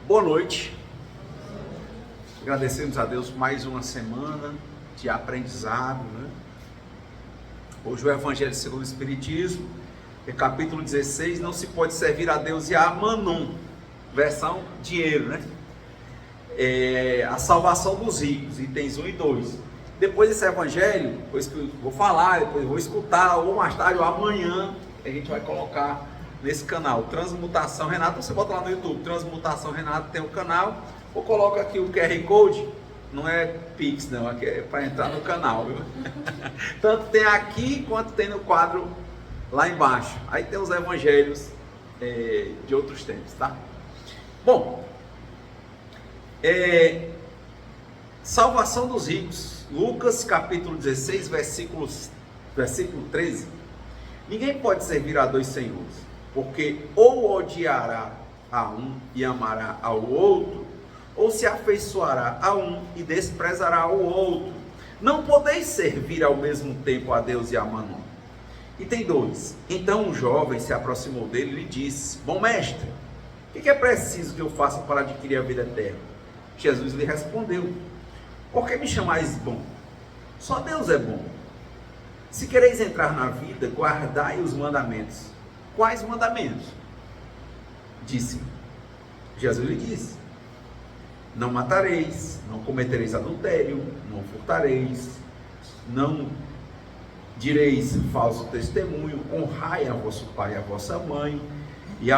Boa noite. Agradecemos a Deus por mais uma semana de aprendizado, né? Hoje o Evangelho segundo o Espiritismo, capítulo 16, não se pode servir a Deus e a Mammon, versão dinheiro, né? A salvação dos ricos, itens 1 e 2. Depois desse Evangelho, depois que eu vou falar, depois eu vou escutar, ou mais tarde, ou amanhã, a gente vai colocar nesse canal, Transmutação Renato. Você bota lá no YouTube, Transmutação Renato, tem o canal, ou coloca aqui o QR Code, não é Pix não, aqui é para entrar no canal, viu? Tanto tem aqui, quanto tem no quadro lá embaixo. Aí tem os evangelhos de outros tempos, tá? Bom, salvação dos ricos, Lucas capítulo 16, versículo 13. Ninguém pode servir a dois senhores, porque ou odiará a um e amará ao outro, ou se afeiçoará a um e desprezará o outro. Não podeis servir ao mesmo tempo a Deus e a Mammon. Item 2. Então um jovem se aproximou dele e lhe disse: Bom mestre, o que é preciso que eu faça para adquirir a vida eterna? Jesus lhe respondeu: Por que me chamais bom? Só Deus é bom. Se quereis entrar na vida, guardai os mandamentos. Quais mandamentos? Disse. Jesus lhe disse: Não matareis, não cometereis adultério, não furtareis, não direis falso testemunho, honrai a vosso pai e a vossa mãe, e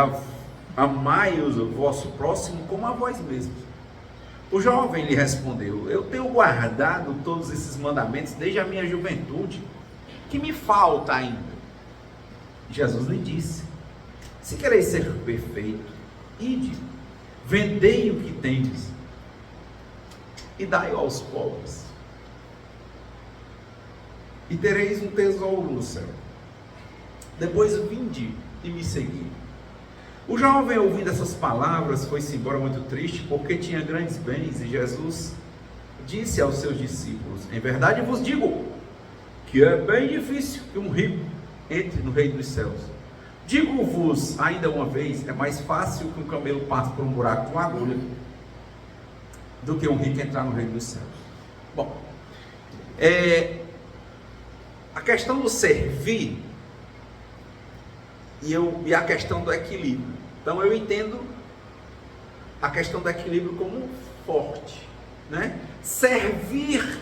amai o vosso próximo como a vós mesmos. O jovem lhe respondeu: Eu tenho guardado todos esses mandamentos desde a minha juventude. Que me falta ainda? Jesus lhe disse: Se quereis ser perfeito, ide, vendei o que tendes e dai aos pobres, e tereis um tesouro no céu. Depois vinde e me segui. O jovem, ouvindo essas palavras, foi-se embora muito triste, porque tinha grandes bens. E Jesus disse aos seus discípulos: Em verdade vos digo que é bem difícil que um rico entre no reino dos céus. Digo-vos ainda uma vez, é mais fácil que um camelo passe por um buraco com agulha do que um rico entrar no reino dos céus. Bom, a questão do servir e a questão do equilíbrio. Então eu entendo a questão do equilíbrio como forte, né? Servir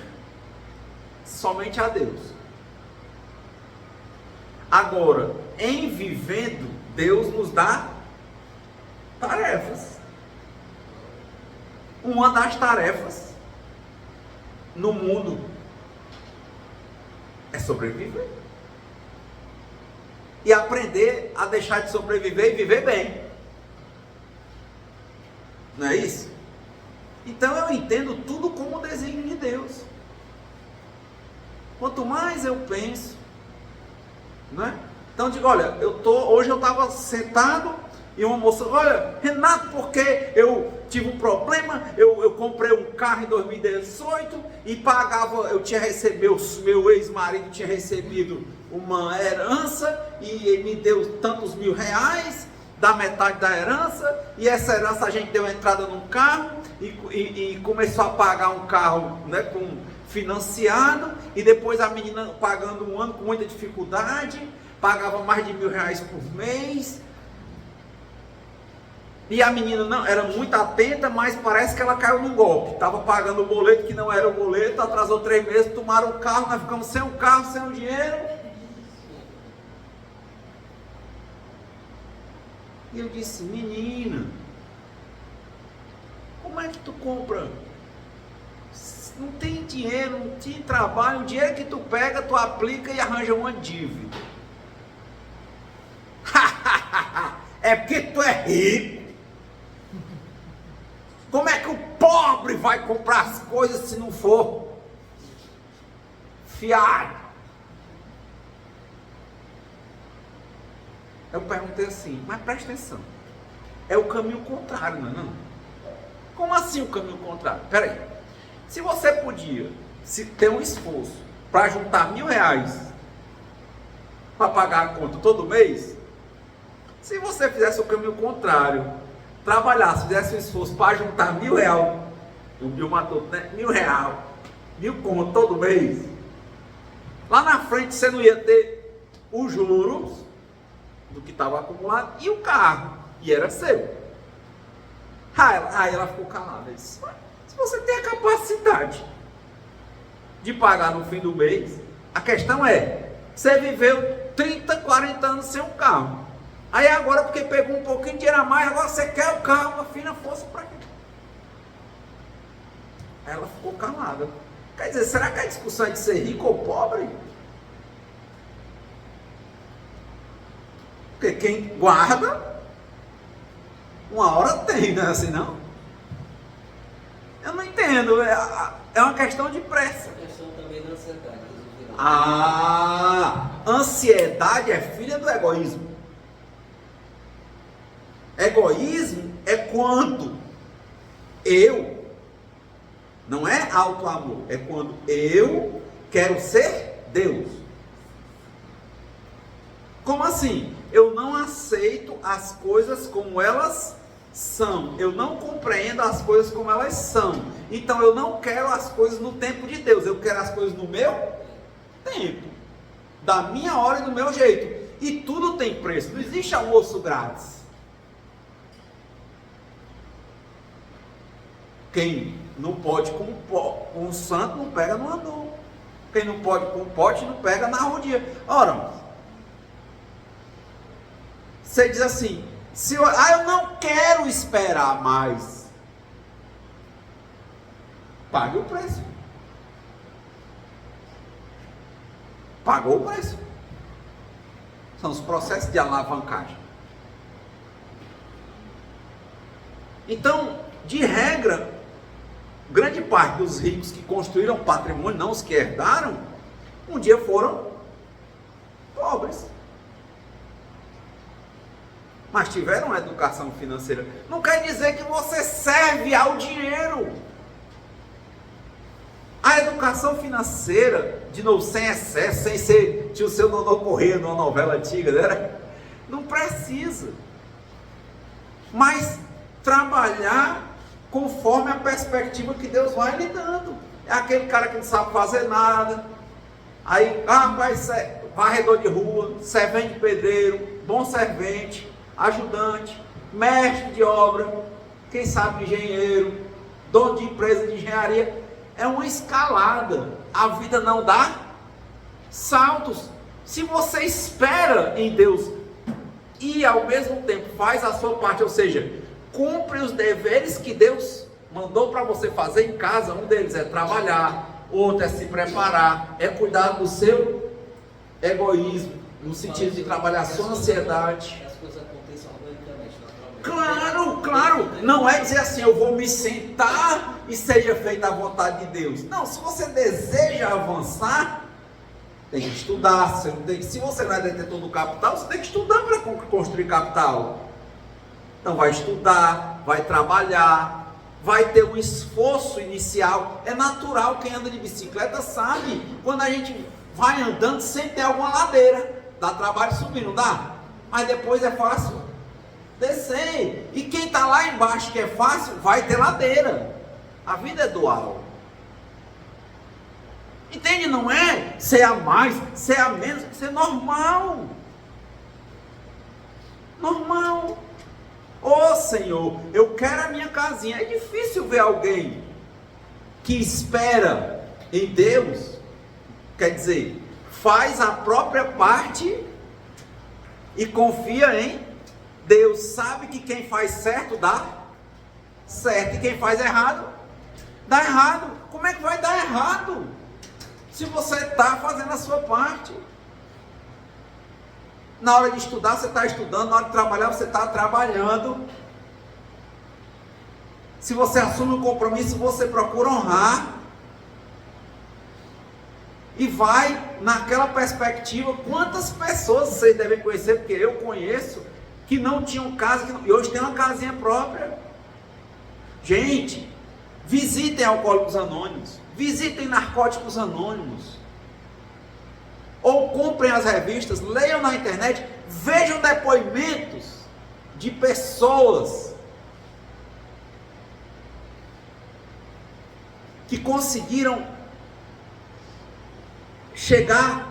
somente a Deus. Agora, em vivendo, Deus nos dá tarefas. Uma das tarefas no mundo é sobreviver. E aprender a deixar de sobreviver e viver bem. Não é isso? Então eu entendo tudo como desígnio de Deus. Quanto mais eu penso, né? Então eu digo: olha, hoje eu estava sentado e uma moça: olha, Renato, porque eu tive um problema, eu comprei um carro em 2018 e pagava, meu ex-marido tinha recebido uma herança e me deu tantos R$1.000, da metade da herança, e essa herança a gente deu entrada num carro e começou a pagar um carro, né, financiado, e depois a menina pagando um ano com muita dificuldade, pagava mais de R$1.000 por mês, e a menina não era muito atenta, mas parece que ela caiu num golpe, estava pagando o boleto que não era o boleto, atrasou 3 meses, tomaram o carro, nós ficamos sem o carro, sem o dinheiro. E eu disse: menina, como é que tu compra? Não tem dinheiro, não tem trabalho, o dinheiro que tu pega, tu aplica e arranja uma dívida. É porque tu é rico. Como é que o pobre vai comprar as coisas se não for fiado? Eu perguntei assim: mas presta atenção, é o caminho contrário, não é não? Como assim o caminho contrário? Peraí, se você podia ter um esforço para juntar R$1.000 para pagar a conta todo mês, se você fizesse o caminho contrário, trabalhasse, fizesse um esforço para juntar R$1.000, o Bill matou, né? R$1.000, 1.000 conto todo mês, lá na frente você não ia ter os juros do que estava acumulado e o carro, e era seu. Aí ela ficou calada, disse, se você tem a capacidade de pagar no fim do mês, a questão é, você viveu 30, 40 anos sem um carro, aí agora porque pegou um pouquinho de dinheiro a mais, agora você quer o carro, afina a força para quê? Aí ela ficou calada. Quer dizer, será que a discussão é de ser rico ou pobre? Porque quem guarda, uma hora tem, não é assim não? Eu não entendo, é uma questão de pressa. A questão também da ansiedade. Ansiedade é filha do egoísmo. Egoísmo é quando não é auto-amor, é quando eu quero ser Deus. Como assim? Eu não aceito as coisas como elas são, eu não compreendo as coisas como elas são, então eu não quero as coisas no tempo de Deus, eu quero as coisas no meu tempo, da minha hora e do meu jeito, e tudo tem preço, não existe almoço grátis. Quem não pode com um santo não pega no andor, quem não pode com um pote não pega na rodinha. Ora, você diz assim, eu não quero esperar mais, pague o preço. Pagou o preço. São os processos de alavancagem. Então, de regra, grande parte dos ricos que construíram patrimônio, não os que herdaram, um dia foram pobres. Mas tiveram uma educação financeira. Não quer dizer que você serve ao dinheiro. A educação financeira, de novo, sem excesso, sem ser tio seu Dodô Corrêa numa novela antiga, né? Não precisa. Mas trabalhar conforme a perspectiva que Deus vai lhe dando. É aquele cara que não sabe fazer nada. Aí, vai ser varredor de rua, servente de pedreiro, bom servente, ajudante, mestre de obra, quem sabe engenheiro, dono de empresa de engenharia. É uma escalada. A vida não dá saltos. Se você espera em Deus e ao mesmo tempo faz a sua parte, ou seja, cumpre os deveres que Deus mandou para você fazer em casa, um deles é trabalhar, outro é se preparar, é cuidar do seu egoísmo, no sentido de trabalhar a sua ansiedade. As coisas acontecem organicamente, naturalmente. Claro, não é dizer assim, eu vou me sentar e seja feita a vontade de Deus. Não, se você deseja avançar, tem que estudar. Se você não é detentor do capital, você tem que estudar para construir capital. Então vai estudar, vai trabalhar, vai ter um esforço inicial. É natural, quem anda de bicicleta sabe, quando a gente vai andando sempre tem alguma ladeira, dá trabalho subir, não dá? Mas depois é fácil descer. E quem está lá embaixo que é fácil, vai ter ladeira. A vida é dual. Entende? Não é ser a mais, ser a menos, ser normal. Normal. Ô Senhor, eu quero a minha casinha. É difícil ver alguém que espera em Deus, quer dizer, faz a própria parte e confia em Deus. Sabe que quem faz certo dá certo e quem faz errado dá errado. Como é que vai dar errado se você está fazendo a sua parte? Na hora de estudar, você está estudando. Na hora de trabalhar, você está trabalhando. Se você assume um compromisso, você procura honrar. E vai naquela perspectiva. Quantas pessoas vocês devem conhecer, porque eu conheço, que não tinham casa, e hoje tem uma casinha própria. Gente, visitem Alcoólicos Anônimos, visitem Narcóticos Anônimos, ou comprem as revistas, leiam na internet, vejam depoimentos de pessoas que conseguiram chegar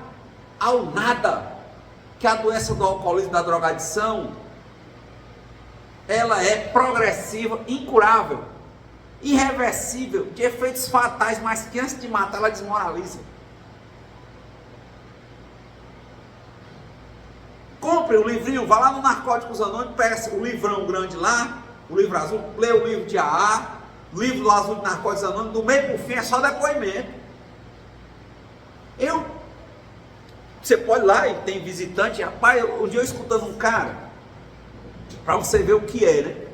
ao nada, que a doença do alcoolismo e da drogadição, ela é progressiva, incurável, irreversível, de efeitos fatais, mas que antes de matar ela desmoraliza. Compre o livrinho, vá lá no Narcóticos Anônimos, pega o livrão grande lá, o livro azul, lê o livro de AA, o livro azul de Narcóticos Anônimos, do meio para o fim é só depoimento. Você pode ir lá e tem visitante, rapaz, um dia eu escutando um cara, para você ver o que é, né?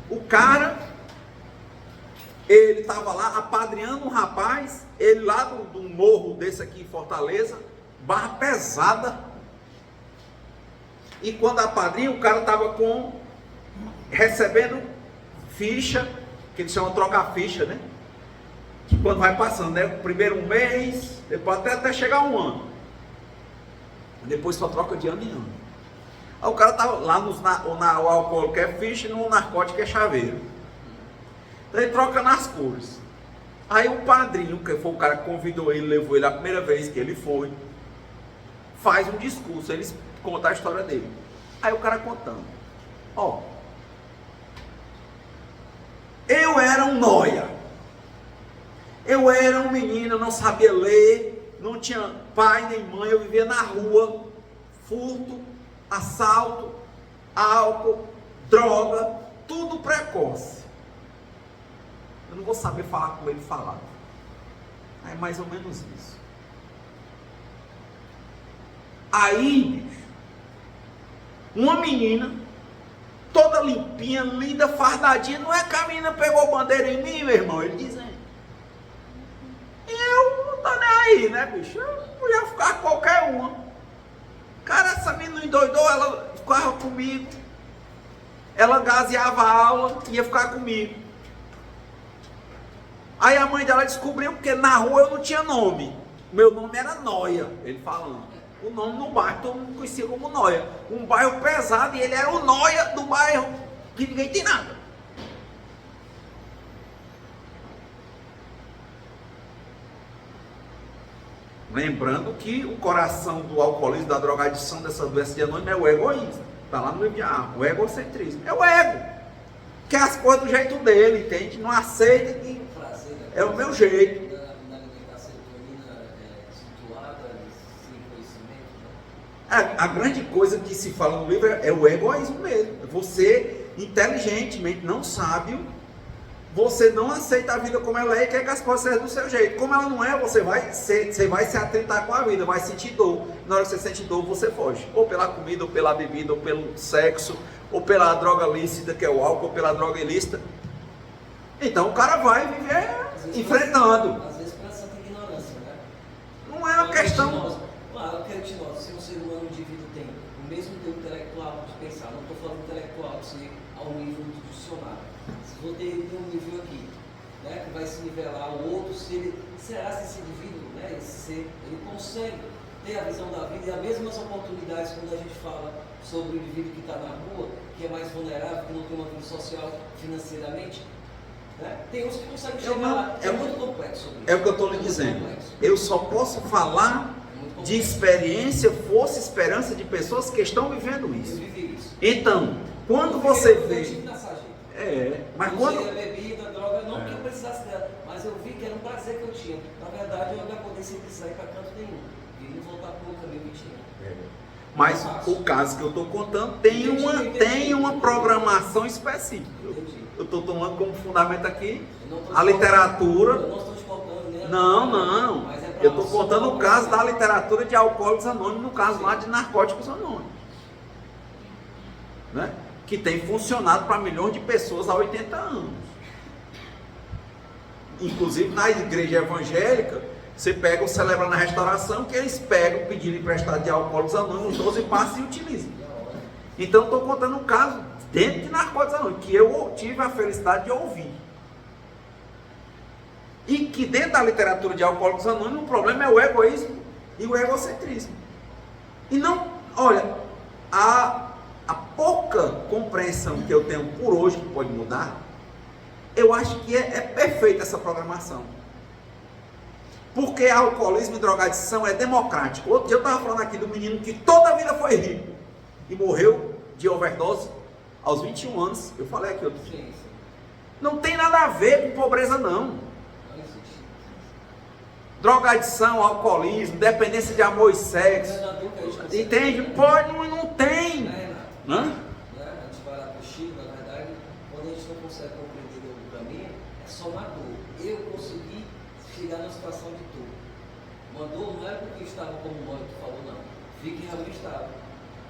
O cara, ele estava lá apadrinhando um rapaz, ele lá do morro desse aqui em Fortaleza, barra pesada. E quando apadrinha, o cara estava recebendo ficha, que eles chamam de trocar ficha, né? Que quando vai passando, né? Primeiro um mês, depois até chegar um ano. Depois só troca de ano em ano. Aí o cara estava lá o alcoólico é ficha e no narcótico é chaveiro. Então ele troca nas cores. Aí o padrinho, que foi o cara que convidou ele, levou ele a primeira vez que ele foi, faz um discurso, ele conta a história dele. Aí o cara contando, ó, eu era um nóia, eu era um menino, eu não sabia ler, não tinha pai nem mãe, eu vivia na rua, furto, assalto, álcool, droga, tudo precoce. Eu não vou saber falar como ele falava. É mais ou menos isso. Aí, bicho, uma menina, toda limpinha, linda, fardadinha, não é que a menina pegou bandeira em mim, meu irmão? Ele dizendo. Eu não tô nem aí, né, bicho? Eu podia ficar com qualquer uma. Cara, essa menina endoidou, ela ficava comigo. Ela gaseava a aula, ia ficar comigo. Aí a mãe dela descobriu, porque na rua eu não tinha nome. Meu nome era Nóia, ele falando. O nome no bairro, todo mundo conhecia como Nóia. Um bairro pesado, e ele era o Nóia do bairro, que ninguém tem nada. Lembrando que o coração do alcoolismo, da drogadição, dessa doença de anônimo é o egoísmo. Está lá no livro de A, o egocentrismo. É o ego. Quer as coisas do jeito dele, entende? Não aceita que é o meu jeito. A grande coisa que se fala no livro é o egoísmo mesmo. Você, inteligentemente, não sábio, você não aceita a vida como ela é e quer que as coisas sejam do seu jeito. Como ela não é, você vai se atentar com a vida, vai sentir dor. Na hora que você sente dor, você foge. Ou pela comida, ou pela bebida, ou pelo sexo, ou pela droga lícita, que é o álcool, ou pela droga ilícita. Então o cara vai viver enfrentando. Às vezes por essa ignorância, né? Não é uma questão... Eu quero te notar, se um ser humano, um indivíduo tem o mesmo tempo intelectual de pensar, não estou falando intelectual, se ao nível do dicionário. Se vou ter um nível aqui, né, que vai se nivelar ao outro, será que esse indivíduo, né, ele consegue ter a visão da vida e as mesmas oportunidades quando a gente fala sobre o indivíduo que está na rua, que é mais vulnerável, que não tem uma vida social financeiramente? Né? Tem uns que conseguem chegar lá, é muito complexo. É o que eu estou lhe dizendo. Eu só posso falar de experiência, força e esperança de pessoas que estão vivendo isso. Então, quando você vê... mas quando... Eu bebida, droga, não que eu precisasse dela, mas eu vi que era um prazer que eu tinha. Na verdade, eu não poder sempre sair para canto nenhum e não voltar para o caminho que tinha. Mas o caso que eu estou contando tem uma programação específica. Eu estou tomando como fundamento aqui a literatura. Eu não estou te contando, né? Não. Eu estou contando o caso da literatura de Alcoólicos Anônimos, no caso lá de Narcóticos Anônimos, né? Que tem funcionado para milhões de pessoas há 80 anos. Inclusive na igreja evangélica, você pega o Celebra na Restauração, que eles pegam o pedido emprestado de Alcoólicos Anônimos, 12 passos e utilizam. Então estou contando um caso dentro de Narcóticos Anônimos, que eu tive a felicidade de ouvir. E que dentro da literatura de Alcoólicos Anônimos, o problema é o egoísmo e o egocentrismo. E não, olha, a pouca compreensão que eu tenho por hoje, que pode mudar, eu acho que é perfeita essa programação. Porque alcoolismo e drogadição é democrático. Outro dia eu estava falando aqui do menino que toda a vida foi rico e morreu de overdose aos 21 anos. Eu falei aqui outro dia. Não tem nada a ver com pobreza, não. Drogadição, alcoolismo, dependência de amor e sexo. Entende? Pode, não tem. A gente vai lá para o Chico, na verdade, quando a gente não consegue compreender o caminho, é só uma dor. Eu consegui chegar na situação de dor. Uma dor não é porque eu estava como o Mônica falou, não. Vi que realmente estava.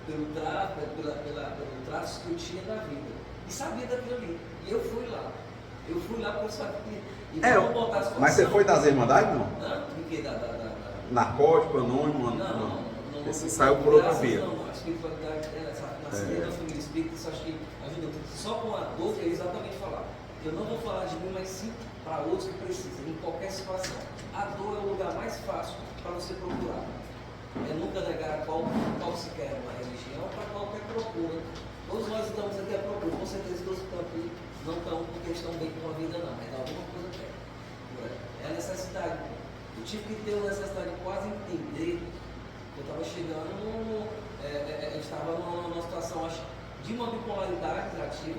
Pelo traço que eu tinha na vida. E sabia daquilo ali. E eu fui lá. Eu fui lá porque eu sabia. Mas você foi das Irmandades, não? Não, do que? Narcótico, anônimo? Não. Você saiu por outra via. Não, a espiritualidade, na saída da família espírita, isso acho que ajuda. Só com a dor que eu exatamente falar. Eu não vou falar de mim, mas sim para outros que precisam, em qualquer situação. A dor é o lugar mais fácil para você procurar. É nunca negar qual se quer uma religião para qualquer procura. Todos nós estamos aqui à procura. Com certeza todos que estão aqui não estão porque estão bem com a vida, não. Mas alguma coisa quer. É a necessidade. Eu tive que ter uma necessidade de quase entender. Eu estava chegando, a gente estava numa situação, acho, de uma bipolaridade ativa,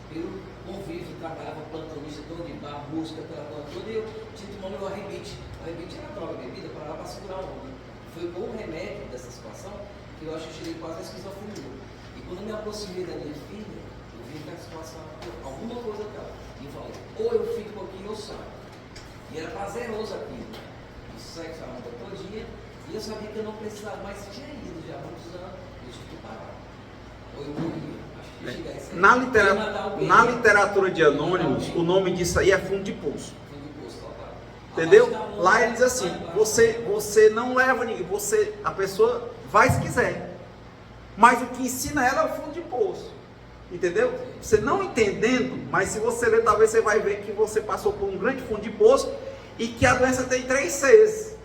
pelo convívio, trabalhava plantonista, dono de bar, música, aquela coisa toda, e eu tinha tomado o arrebite. O arrebite era droga, bebida, para lá para segurar a onda. Foi com o remédio dessa situação que eu acho que eu cheguei quase a esquizofrenia. E quando eu me aproximei da minha filha, eu vi que a situação, alguma coisa estava. E eu falei, ou eu fico aqui ou eu saio. E era prazeroso aquilo. O sexo a onda todo dia. E eu sabia que eu não precisava, mas tinha ido já há muitos anos, eu tive que parar. Ou eu morria. Acho que chegar a esse Na literatura de Anônimos, o nome disso aí é fundo de poço. Fundo de poço, total. Entendeu? Lá ele diz assim, você não leva ninguém, a pessoa vai se quiser. Mas o que ensina ela é o fundo de poço. Entendeu? Você não entendendo, mas se você ler, talvez você vai ver que você passou por um grande fundo de poço e que a doença tem 3 Cs.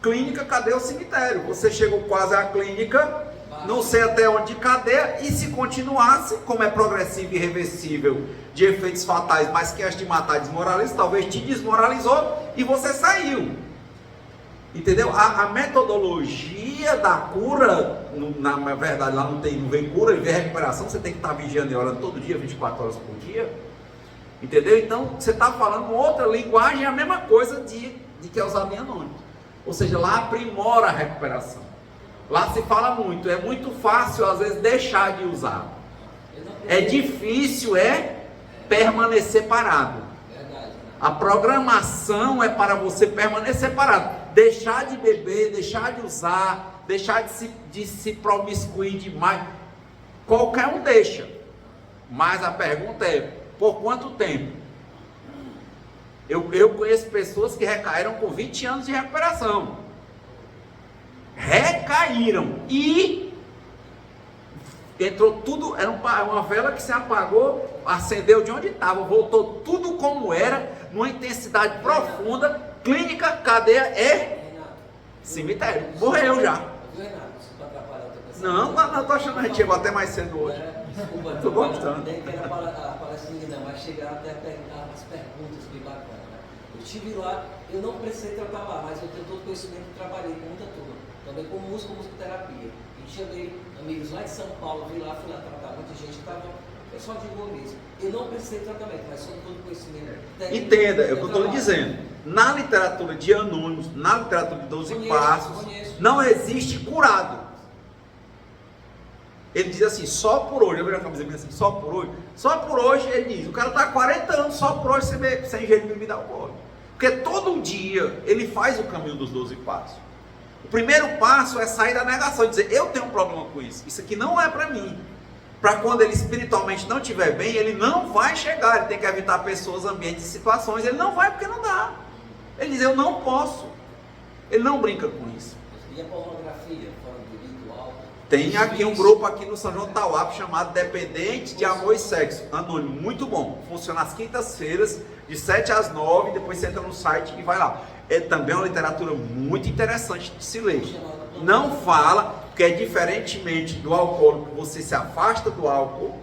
Clínica, cadeia ou cemitério. Você chegou quase à clínica, não sei até onde cadeia, e se continuasse, como é progressivo e irreversível, de efeitos fatais, mas que antes de matar desmoraliza, talvez te desmoralizou e você saiu. Entendeu? A metodologia da cura, na verdade lá não vem cura, vem recuperação, você tem que estar vigiando e orando todo dia, 24 horas por dia. Entendeu? Então você está falando outra linguagem, é a mesma coisa de que é usado em Anônimos. Ou seja, lá aprimora a recuperação. Lá se fala muito, é muito fácil às vezes deixar de usar. É difícil permanecer parado. A programação é para você permanecer parado. Deixar de beber, deixar de usar, deixar de se promiscuir demais. Qualquer um deixa. Mas a pergunta é, por quanto tempo? Eu conheço pessoas que recaíram com 20 anos de recuperação. Recaíram. E entrou tudo, era uma vela que se apagou, acendeu de onde estava, voltou tudo como era, numa intensidade profunda, clínica, cadeia e cemitério. Morreu já. Não, tô achando que a gente chegou até mais cedo hoje. Desculpa, tô gostando. Nem que era a palestrinha, mas chegar até as perguntas bem bacanas. Eu estive lá, eu não precisei tratar lá, mas eu tenho todo conhecimento e trabalhei com muita turma. Também com musicoterapia. E chamei amigos lá de São Paulo, fui lá tratar muita gente que estava, pessoal de boa mesmo. Eu não precisei de tratamento, mas só todo conhecimento. Entenda, é o que eu estou lhe dizendo. Na literatura de Anônimos, na literatura de 12 Passos, não existe curado. Ele diz assim, só por hoje, eu vejo a camisa assim, só por hoje ele diz, o cara está há 40 anos, só por hoje sem ingerir bebida alcoólica. Porque todo dia ele faz o caminho dos 12 passos. O primeiro passo é sair da negação e dizer, eu tenho um problema com isso aqui não é para mim. Para quando ele espiritualmente não estiver bem, ele não vai chegar, ele tem que evitar pessoas, ambientes e situações, ele não vai porque não dá. Ele diz, eu não posso. Ele não brinca com isso. E a pornografia, fora do ritual? Tem aqui um grupo aqui no São João Tauap chamado Dependente de Amor e Sexo, anônimo, muito bom. Funciona às quintas-feiras, de 7 às 9, depois você entra no site e vai lá. É também uma literatura muito interessante de se ler. Não fala, porque é diferentemente do alcoólico, você se afasta do álcool.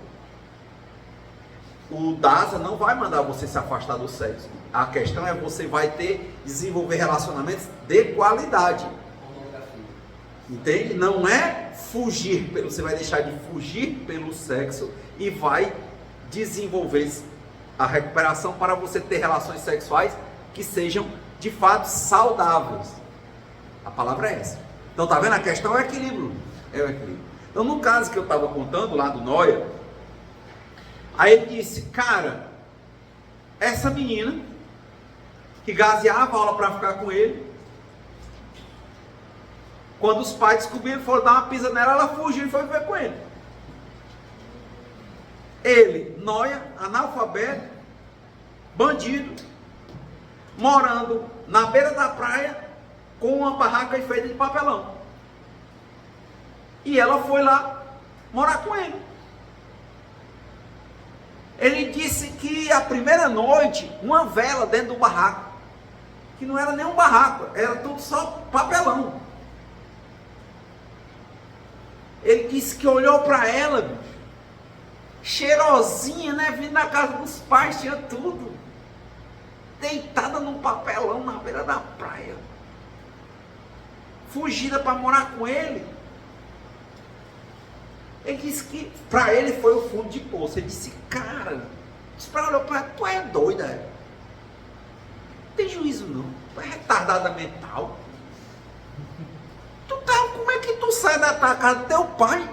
o DASA não vai mandar você se afastar do sexo. A questão é você vai desenvolver relacionamentos de qualidade. Pornografia. Entende? Não é fugir pelo, você vai deixar de fugir pelo sexo e vai desenvolver a recuperação para você ter relações sexuais que sejam de fato saudáveis. A palavra é essa. Então tá vendo? A questão é o equilíbrio. É o equilíbrio. Então no caso que eu estava contando lá do Noia, aí ele disse, cara, essa menina que gaseava a aula para ficar com ele, quando os pais descobriram, foram dar uma pisa nela, ela fugiu e foi viver com ele. Ele, Noia, analfabeto, bandido, morando na beira da praia com uma barraca feita de papelão. E ela foi lá morar com ele. Ele disse que a primeira noite, uma vela dentro do barraco, que não era nem um barraco, era tudo só papelão. Ele disse que olhou para ela, bicho, cheirosinha, né? Vindo da casa dos pais, tinha tudo. Deitada num papelão na beira da praia. Fugida para morar com ele. Ele disse que para ele foi o fundo de poço. Ele disse, cara, disse para ela, tu é doida, é? Não tem juízo não, tu é retardada mental. Como é que tu sai da tua casa do teu pai?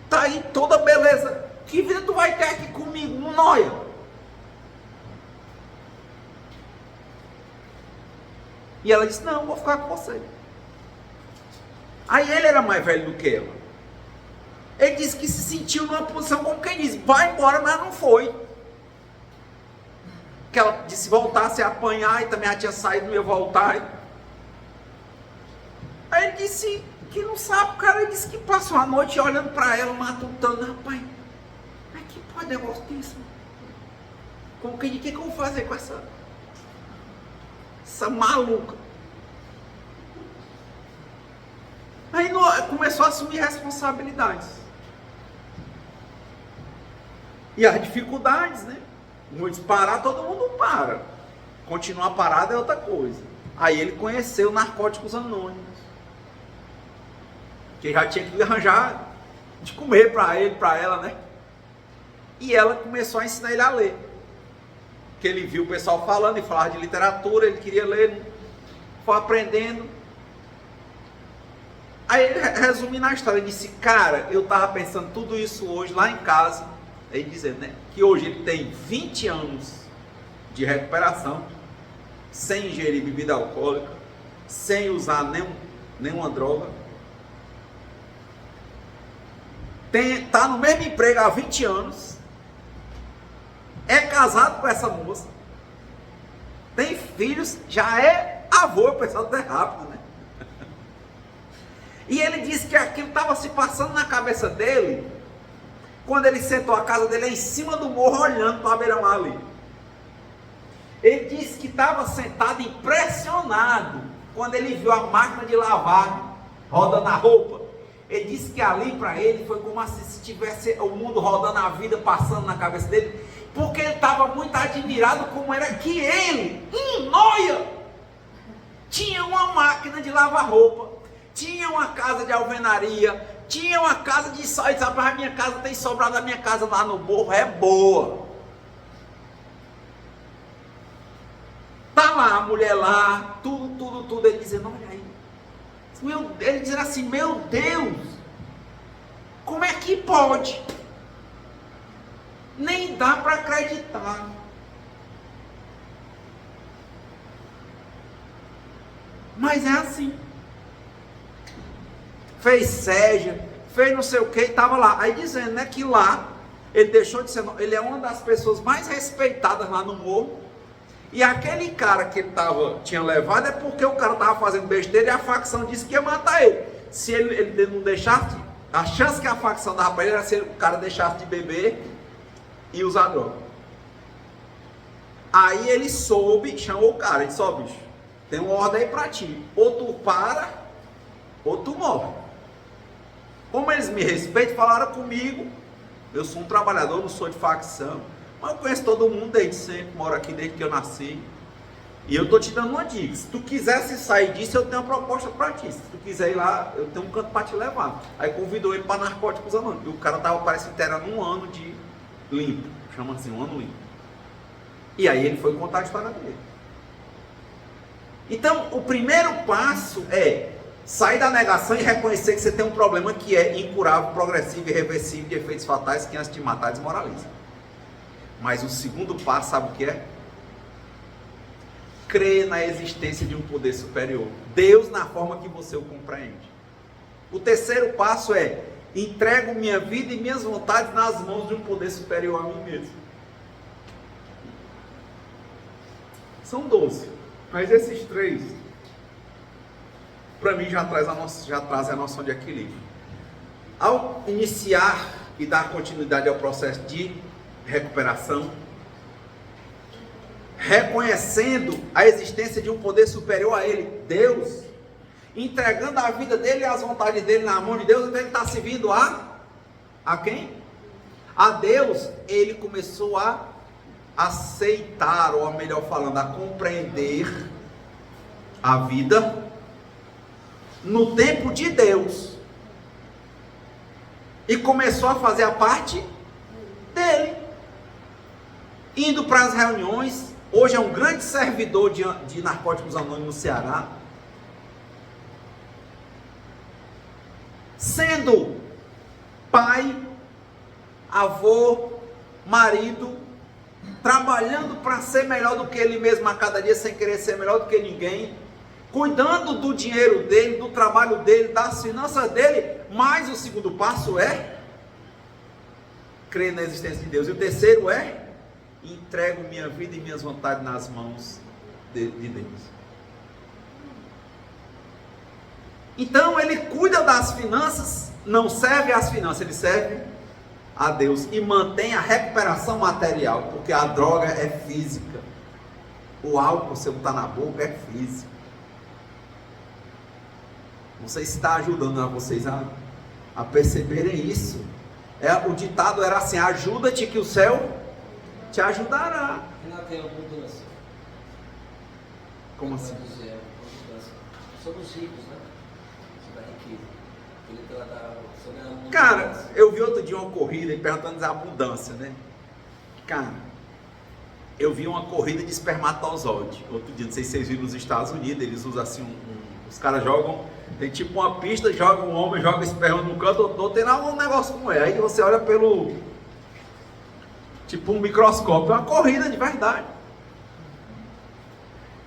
Tá aí toda beleza. Que vida tu vai ter aqui comigo, um Noia? E ela disse, não, vou ficar com você. Aí ele era mais velho do que ela. Ele disse que se sentiu numa posição como quem diz, vai embora, mas não foi. Que ela disse voltasse a apanhar e também já tinha saído, não ia voltar. Aí ele disse que não sabe, o cara disse que passou a noite olhando para ela, matutando, rapaz, como é que pode negócio disso? Como que eu vou fazer com essa maluca? Aí começou a assumir responsabilidades. E as dificuldades, né? Muitos parar, todo mundo para. Continuar parado é outra coisa. Aí ele conheceu Narcóticos Anônimos. Que já tinha que arranjar de comer para ele, para ela, né? E ela começou a ensinar ele a ler. Que ele viu o pessoal falando e falar de literatura, ele queria ler, foi aprendendo. Aí, resumindo a história, ele disse, cara, eu estava pensando tudo isso hoje lá em casa, ele dizendo, né, que hoje ele tem 20 anos de recuperação, sem ingerir bebida alcoólica, sem usar nenhuma droga, está no mesmo emprego há 20 anos, é casado com essa moça, tem filhos, já é avô, o pessoal tá rápido, né? E ele disse que aquilo estava se passando na cabeça dele, quando ele sentou, a casa dele em cima do morro, olhando para a beira-mar ali. Ele disse que estava sentado impressionado, quando ele viu a máquina de lavar, rodando a roupa. Ele disse que ali para ele foi como se tivesse o mundo rodando, a vida passando na cabeça dele, porque ele estava muito admirado como era que ele, Noia, tinha uma máquina de lavar roupa, tinha uma casa de alvenaria, tinha uma casa de sol. Ele disse, a minha casa tem sobrado, a minha casa lá no morro é boa. Tá lá a mulher lá, tudo, ele dizendo, olha aí. Ele dizendo assim, meu Deus, como é que pode? Nem dá para acreditar. Mas é assim. Fez Sérgio, fez não sei o que, estava lá. Aí dizendo, né, que lá, ele deixou de ser, ele é uma das pessoas mais respeitadas lá no morro. E aquele cara que ele tinha levado é porque o cara estava fazendo besteira e a facção disse que ia matar ele. Se ele não deixasse, a chance que a facção dava para ele era se o cara deixasse de beber e usar droga. Aí ele soube, chamou o cara, ele disse, ó, bicho, tem uma ordem aí para ti, ou tu para, ou tu morre. Como eles me respeitam, falaram comigo Eu sou um trabalhador, não sou de facção. Mas eu conheço todo mundo desde sempre, moro aqui desde que eu nasci. E eu estou te dando uma dica. Se tu quisesse sair disso, eu tenho uma proposta para ti. Se tu quiser ir lá, eu tenho um canto para te levar. Aí convidou ele para Narcóticos Anônimos. E o cara estava, parece que era um ano de limpo. Chama assim, um ano limpo. E aí ele foi contar a história dele. Então, o primeiro passo é sair da negação e reconhecer que você tem um problema que é incurável, progressivo e irreversível, de efeitos fatais que antes de matar desmoraliza. Mas o segundo passo, sabe o que é? Crer na existência de um poder superior. Deus na forma que você o compreende. O terceiro passo é: entrego minha vida e minhas vontades nas mãos de um poder superior a mim mesmo. São 12. Mas esses 3, para mim, já trazem a noção de equilíbrio. Ao iniciar e dar continuidade ao processo de recuperação, reconhecendo a existência de um poder superior a ele, Deus, entregando a vida dele e as vontades dele na mão de Deus, então ele está servindo a quem? A Deus. Ele começou a aceitar, ou melhor falando, a compreender a vida no tempo de Deus, e começou a fazer a parte dele, indo para as reuniões. Hoje é um grande servidor de Narcóticos Anônimos no Ceará, sendo pai, avô, marido, trabalhando para ser melhor do que ele mesmo a cada dia, sem querer ser melhor do que ninguém, cuidando do dinheiro dele, do trabalho dele, das finanças dele. Mas o segundo passo é crer na existência de Deus. E o terceiro é: entrego minha vida e minhas vontades nas mãos de Deus. Então ele cuida das finanças, não serve às finanças, ele serve a Deus e mantém a recuperação material, porque a droga é física, o álcool, se botar na boca, é físico. Não sei se está ajudando a vocês a perceberem isso. O ditado era assim: ajuda-te que o céu te ajudará. Renato, tem abundância. Como assim? Somos ricos, né? Da riqueza. Ele trata sobre a abundância. Cara, eu vi outro dia uma corrida e perguntando a abundância, né? Cara, eu vi uma corrida de espermatozoide outro dia, não sei se vocês viram nos Estados Unidos, eles usam assim os caras jogam, tem tipo uma pista, joga um homem, joga esperma no canto, outro tem lá um negócio como é, aí você olha pelo tipo um microscópio, é uma corrida de verdade.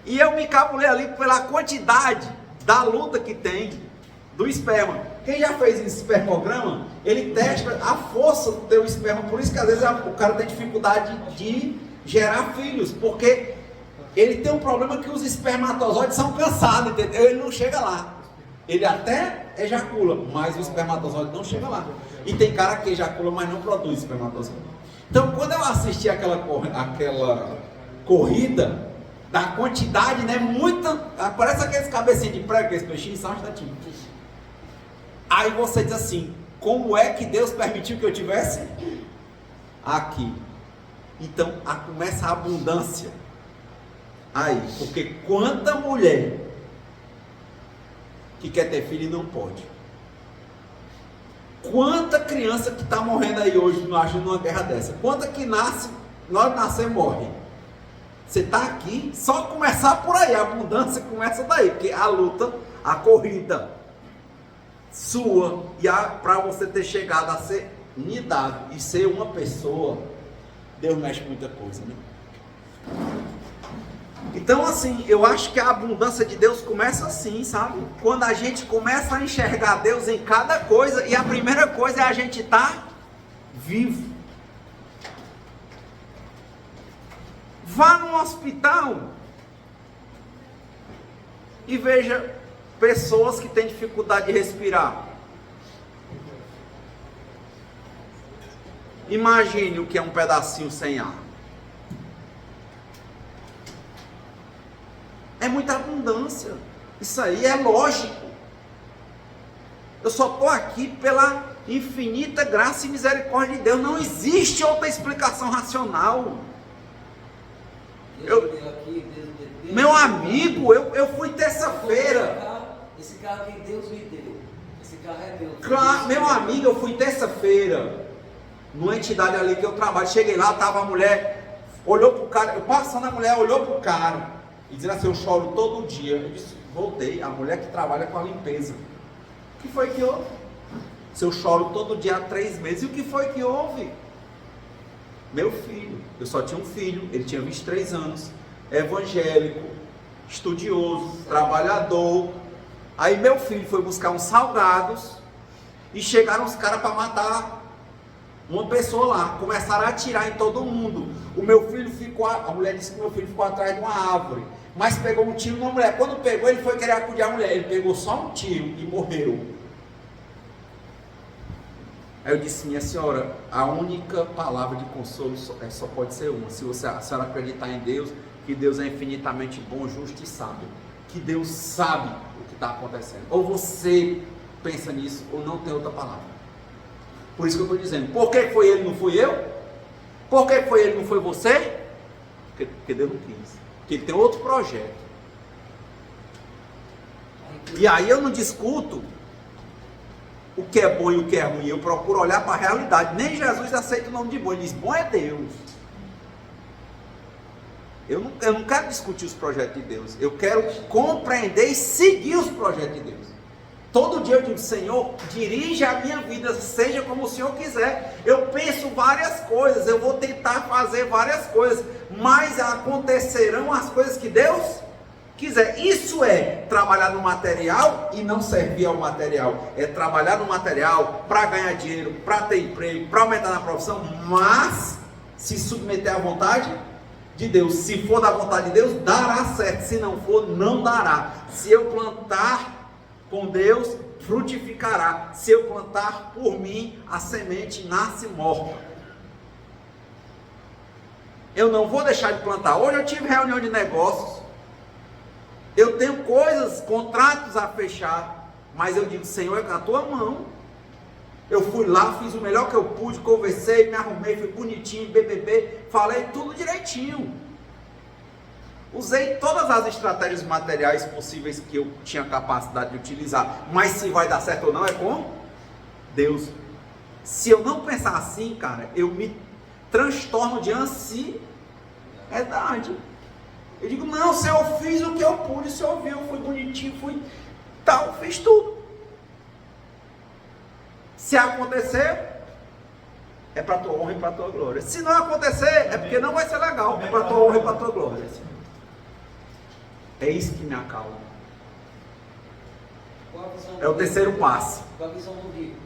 E eu me cabulei ali pela quantidade da luta que tem do esperma. Quem já fez esse espermograma, ele testa a força do teu esperma, por isso que às vezes o cara tem dificuldade de gerar filhos, porque ele tem um problema que os espermatozoides são cansados, entendeu? Ele não chega lá. Ele até ejacula, mas o espermatozoide não chega lá. E tem cara que ejacula, mas não produz espermatozoide. Então, quando eu assisti aquela corrida, da quantidade, né, muita, parece aqueles cabecinhos de prego, aqueles peixinhos, são instantinhos. Aí você diz assim: como é que Deus permitiu que eu tivesse aqui? Então, começa a abundância aí, porque quanta mulher que quer ter filho e não pode, quanta criança que está morrendo aí hoje, numa guerra dessa, quanta que nasce, na hora de nascer morre. Você está aqui, só começar por aí, a abundância começa daí, porque a luta, a corrida sua, e para você ter chegado a ser unidade e ser uma pessoa, Deus mexe com muita coisa, né? Então assim, eu acho que a abundância de Deus começa assim, sabe? Quando a gente começa a enxergar Deus em cada coisa, e a primeira coisa é a gente estar vivo. Vá num hospital e veja pessoas que têm dificuldade de respirar. Imagine o que é um pedacinho sem ar. É muita abundância. Isso aí é lógico. Eu só estou aqui pela Infinita graça e misericórdia de Deus. Não existe outra explicação racional. Meu amigo, eu fui terça-feira. Esse carro que Deus me deu. Esse carro é meu. Claro, meu amigo, eu fui terça-feira numa entidade ali que eu trabalho. Cheguei lá, tava a mulher, olhou pro cara, eu passando, a mulher olhou pro cara e dizendo assim: eu choro todo dia. Eu disse, voltei, a mulher que trabalha com a limpeza. O que foi que houve? Se eu choro todo dia há 3 meses, e o que foi que houve? Meu filho, eu só tinha um filho, ele tinha 23 anos, evangélico, estudioso, trabalhador. Aí meu filho foi buscar uns salgados e chegaram os caras para matar uma pessoa lá. Começaram a atirar em todo mundo. O meu filho ficou, a mulher disse que meu filho ficou atrás de uma árvore, mas pegou um tiro na mulher. Quando pegou, ele foi querer acudir a mulher, ele pegou só um tiro e morreu. Aí eu disse: minha senhora, a única palavra de consolo só pode ser uma. Se a senhora acreditar em Deus, que Deus é infinitamente bom, justo e sábio, que Deus sabe o que está acontecendo. Ou você pensa nisso, ou não tem outra palavra. Por isso que eu estou dizendo: por que foi ele, não fui eu? Por que foi ele, não foi você? Porque Deus não quis. Porque ele tem outro projeto. E aí eu não discuto o que é bom e o que é ruim. Eu procuro olhar para a realidade. Nem Jesus aceita o nome de bom. Ele diz: bom é Deus. Eu não quero discutir os projetos de Deus. Eu quero compreender e seguir os projetos de Deus. Todo dia eu digo: Senhor, dirija a minha vida, seja como o Senhor quiser. Eu penso várias coisas, eu vou tentar fazer várias coisas, mas acontecerão as coisas que Deus quiser. Isso é trabalhar no material e não servir ao material. É trabalhar no material para ganhar dinheiro, para ter emprego, para aumentar na profissão, mas se submeter à vontade de Deus. Se for da vontade de Deus, dará certo. Se não for, não dará. Se eu plantar com Deus, frutificará. Se eu plantar por mim, a semente nasce morta. Eu não vou deixar de plantar. Hoje eu tive reunião de negócios. Eu tenho coisas, contratos a fechar, mas eu digo: Senhor, é com a tua mão. Eu fui lá, fiz o melhor que eu pude, conversei, me arrumei, fui bonitinho, BBB, falei tudo direitinho. Usei todas as estratégias materiais possíveis que eu tinha capacidade de utilizar, mas se vai dar certo ou não é com Deus. Se eu não pensar assim, cara, eu me transtorno de ansiedade. Eu digo: não, Senhor, eu fiz o que eu pude, o Senhor viu, fui bonitinho, fui tal, fiz tudo. Se acontecer, é para a tua honra e para a tua glória. Se não acontecer, é porque não vai ser legal, é para a tua honra e para a tua glória. É isso que me acalma. É o terceiro passo. Qual a visão do rico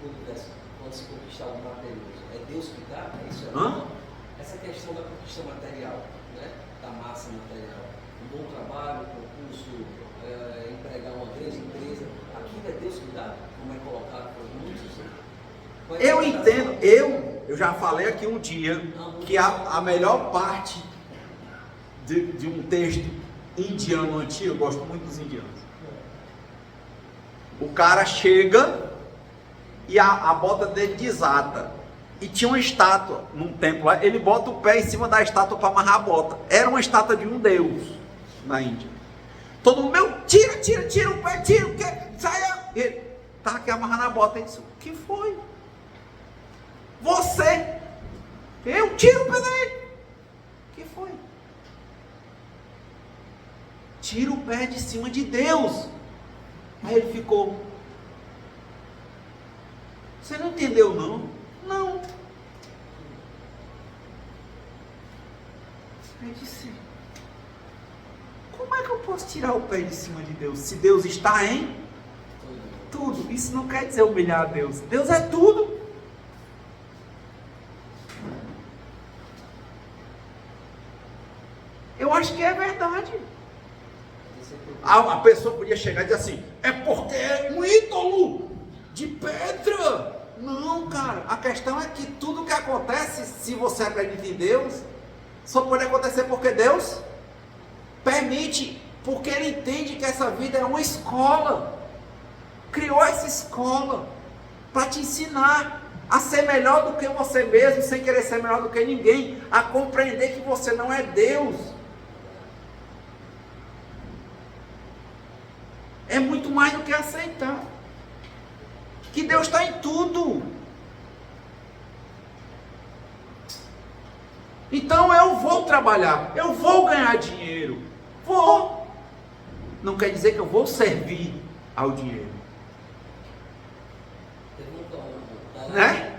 quando se conquistar o material? É Deus que dá? É isso? Essa questão da conquista material, né? Da massa material, um bom trabalho, concurso, empregar uma grande empresa, aquilo é Deus que dá? Como é colocado por muitos? Eu entendo, eu já falei aqui um dia que a melhor parte de um texto indiano antigo, eu gosto muito dos indianos. O cara chega e a bota dele desata. E tinha uma estátua num templo lá, ele bota o pé em cima da estátua para amarrar a bota. Era uma estátua de um deus na Índia. Todo mundo: meu, tira o pé, tira o que? Saia! Ele tá aqui amarrando a bota. Ele disse: o que foi? Você! Eu tiro o pé dele! O que foi? Tira o pé de cima de Deus. Aí ele ficou: você não entendeu não? Não. Aí disse: como é que eu posso tirar o pé de cima de Deus? Se Deus está em tudo. Isso não quer dizer humilhar a Deus. Deus é tudo. Eu acho que é verdade. A pessoa podia chegar e dizer assim: é porque é um ídolo de pedra. Não, cara, a questão é que tudo que acontece, se você acredita em Deus, só pode acontecer porque Deus permite, porque Ele entende que essa vida é uma escola, criou essa escola. para te ensinar a ser melhor do que você mesmo, sem querer ser melhor do que ninguém, a compreender que você não é Deus. É muito mais do que aceitar que Deus está em tudo. Então eu vou trabalhar, eu vou ganhar dinheiro, vou. Não quer dizer que eu vou servir ao dinheiro, né?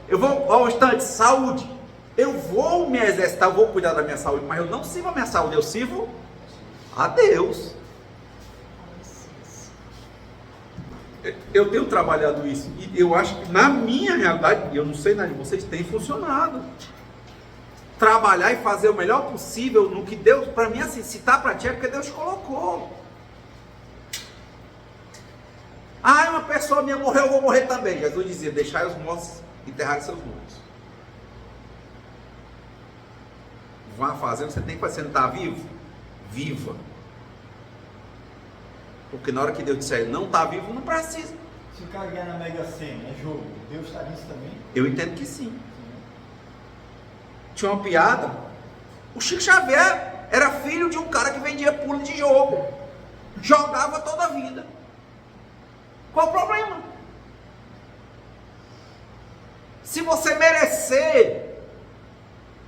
Eu vou ao instante, saúde. Eu vou me exercitar, eu vou cuidar da minha saúde, mas eu não sirvo a minha saúde, eu sirvo a Deus. Eu tenho trabalhado isso, e eu acho que na minha realidade, eu não sei na de vocês, tem funcionado. Trabalhar e fazer o melhor possível no que Deus, para mim assim, se está para ti é porque Deus colocou. Ah, uma pessoa minha morreu, eu vou morrer também. Jesus dizia, deixai os mortos enterrarem seus mortos. Vá fazer o que você tem que fazer. Você não está vivo? Viva. Porque na hora que Deus disser não está vivo, não precisa. Se o cara ganhar na Mega Sena, é jogo, Deus está nisso também? Eu entendo que sim. Tinha uma piada. O Chico Xavier era filho de um cara que vendia pulo de jogo. Jogava toda a vida. Qual o problema? Se você merecer,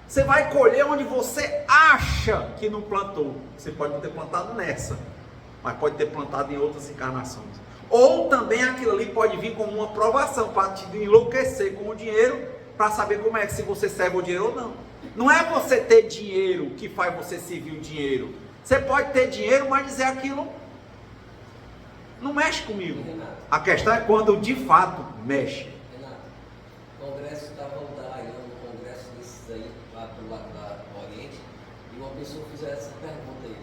você vai colher onde você acha que não plantou. Você pode não ter plantado nessa, mas pode ter plantado em outras encarnações. Ou também aquilo ali pode vir como uma provação para te enlouquecer com o dinheiro, para saber como é que se você serve o dinheiro ou não. Não é você ter dinheiro que faz você servir o dinheiro. Você pode ter dinheiro, mas dizer aquilo não mexe comigo. Renato, A questão é quando de fato mexe. Renato, o Congresso estava olhando um congresso desses aí, lá do lado do Oriente, e uma pessoa fez essa pergunta aí,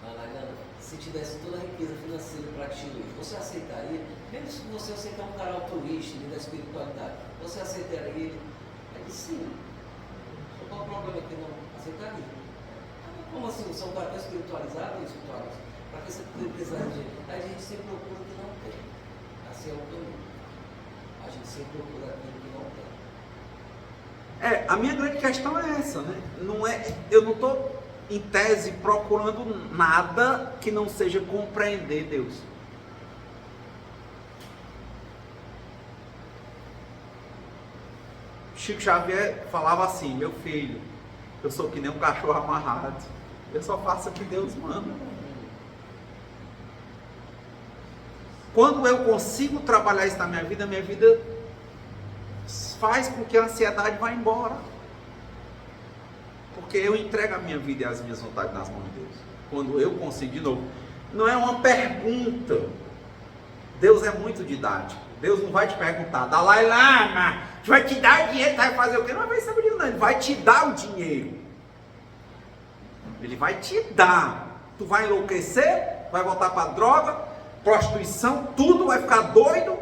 Ana, se te desse toda a riqueza financeira para ti hoje, você aceitaria? Mesmo se você aceitar um cara altruísta da espiritualidade, você aceitaria ele? Ele disse sim. Qual o problema que não aceitaria? Como assim? São caras espiritualizados ou espiritualizados? Para que você precisar de dinheiro? A gente sempre procura o que não tem. Assim é o caminho. A gente sempre procura aquilo que não tem. A minha grande questão é essa, né? Eu não estou em tese procurando nada que não seja compreender Deus. Chico Xavier falava assim, meu filho, eu sou que nem um cachorro amarrado, eu só faço o que Deus manda. Quando eu consigo trabalhar isso na minha vida faz com que a ansiedade vá embora. Porque eu entrego a minha vida e as minhas vontades nas mãos de Deus. Quando eu consigo, de novo, não é uma pergunta. Deus é muito didático. Deus não vai te perguntar, Dalai Lama, vai te dar dinheiro, vai fazer o quê? Não vai saber disso, não. Ele vai te dar o dinheiro. Ele vai te dar. Tu vai enlouquecer, vai voltar para droga, prostituição, tudo, vai ficar doido.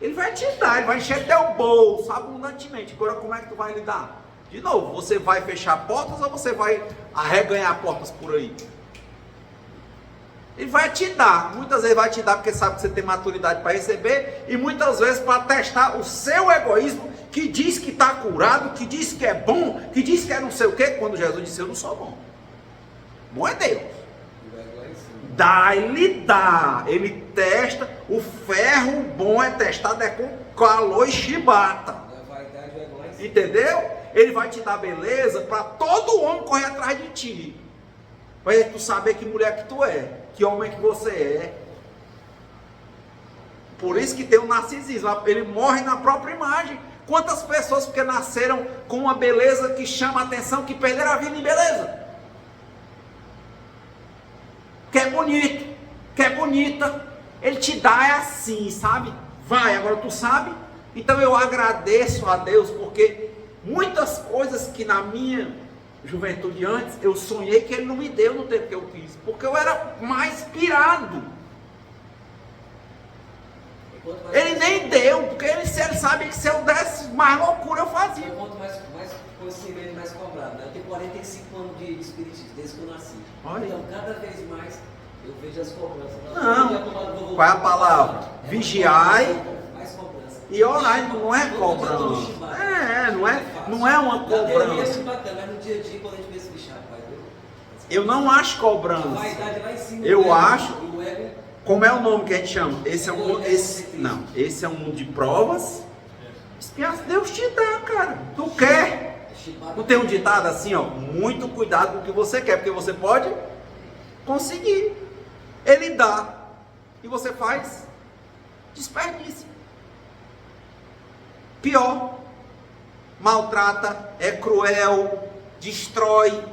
Ele vai te dar, ele vai encher teu bolso abundantemente. Agora como é que tu vai lidar? De novo, você vai fechar portas ou você vai arreganhar portas por aí? Ele vai te dar, muitas vezes vai te dar porque sabe que você tem maturidade para receber, e muitas vezes para testar o seu egoísmo, que diz que está curado, que diz que é bom, que diz que é não sei o que, quando Jesus disse, eu não sou bom. Bom é Deus. Dá, ele dá, ele testa, o ferro bom é testado, é com calor e chibata. Entendeu? Ele vai te dar beleza para todo homem correr atrás de ti. Para tu saber que mulher que tu é, que homem que você é. Por isso que tem o narcisismo, ele morre na própria imagem. Quantas pessoas porque nasceram com uma beleza que chama a atenção, que perderam a vida em beleza? Que é bonito, que é bonita, ele te dá, é assim, sabe? Vai, agora tu sabe? Então eu agradeço a Deus, porque muitas coisas que na minha juventude antes, eu sonhei que ele não me deu no tempo que eu quis, porque eu era mais pirado. Ele nem deu, porque ele sabe que se eu desse mais loucura eu fazia. Quanto mais conhecimento, mais cobrado, né? Eu tenho 45 anos de espiritismo, desde que eu nasci. Olha. Então, cada vez mais eu vejo as cobranças. Não, qual é a palavra? Vigiai e orar, não é cobrança. Não é uma cobrança. Bacana, mas no dia a dia, quando a gente vê esse bicho, rapaz, eu não acho a cobrança. vaidade lá em cima. Eu acho. E o ego, Como é o nome que a gente chama? Esse é um mundo. Esse é um mundo de provas. Deus te dá, cara. Tu quer. Não tem um ditado assim, ó. Muito cuidado com o que você quer, porque você pode conseguir. Ele dá. E você faz desperdício. Pior. Maltrata, é cruel, destrói.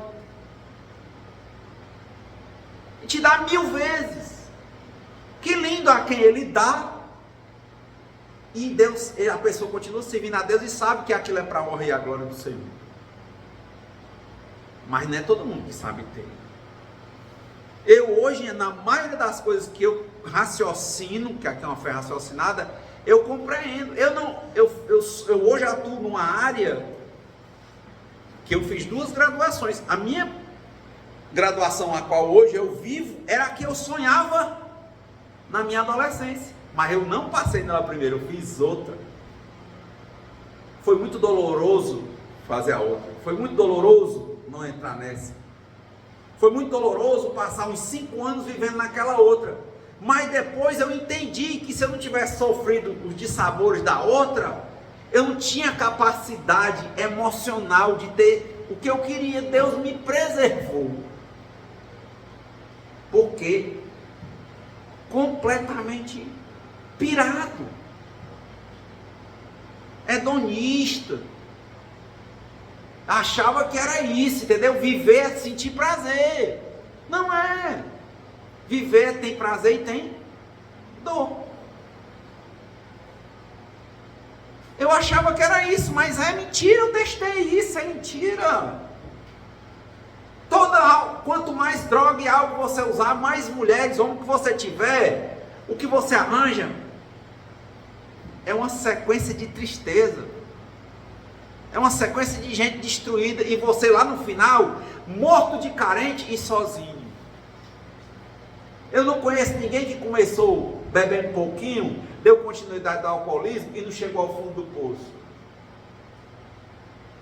E te dá 1000 vezes. Que lindo a quem ele dá. E Deus, a pessoa continua servindo a Deus e sabe que aquilo é para a honra e a glória do Senhor. Mas não é todo mundo que sabe ter. Eu hoje, na maioria das coisas que eu raciocino, que aqui é uma fé raciocinada, eu compreendo. Eu hoje atuo numa área que eu fiz 2 graduações. A minha graduação, a qual hoje eu vivo, era a que eu sonhava na minha adolescência. Mas eu não passei nela primeiro, eu fiz outra. Foi muito doloroso fazer a outra. Foi muito doloroso não entrar nessa. Foi muito doloroso passar uns 5 anos vivendo naquela outra. Mas depois eu entendi que se eu não tivesse sofrido os dissabores da outra, eu não tinha capacidade emocional de ter o que eu queria. Deus me preservou. Porque completamente pirado, hedonista, achava que era isso, entendeu? Viver é sentir prazer. Não é. Viver tem prazer e tem dor. Eu achava que era isso, mas é mentira. Eu testei isso, é mentira. Quanto mais droga e álcool você usar, mais mulheres, homens que você tiver, o que você arranja é uma sequência de tristeza. É uma sequência de gente destruída e você lá no final, morto de carente e sozinho. Eu não conheço ninguém que começou bebendo um pouquinho, deu continuidade ao alcoolismo e não chegou ao fundo do poço.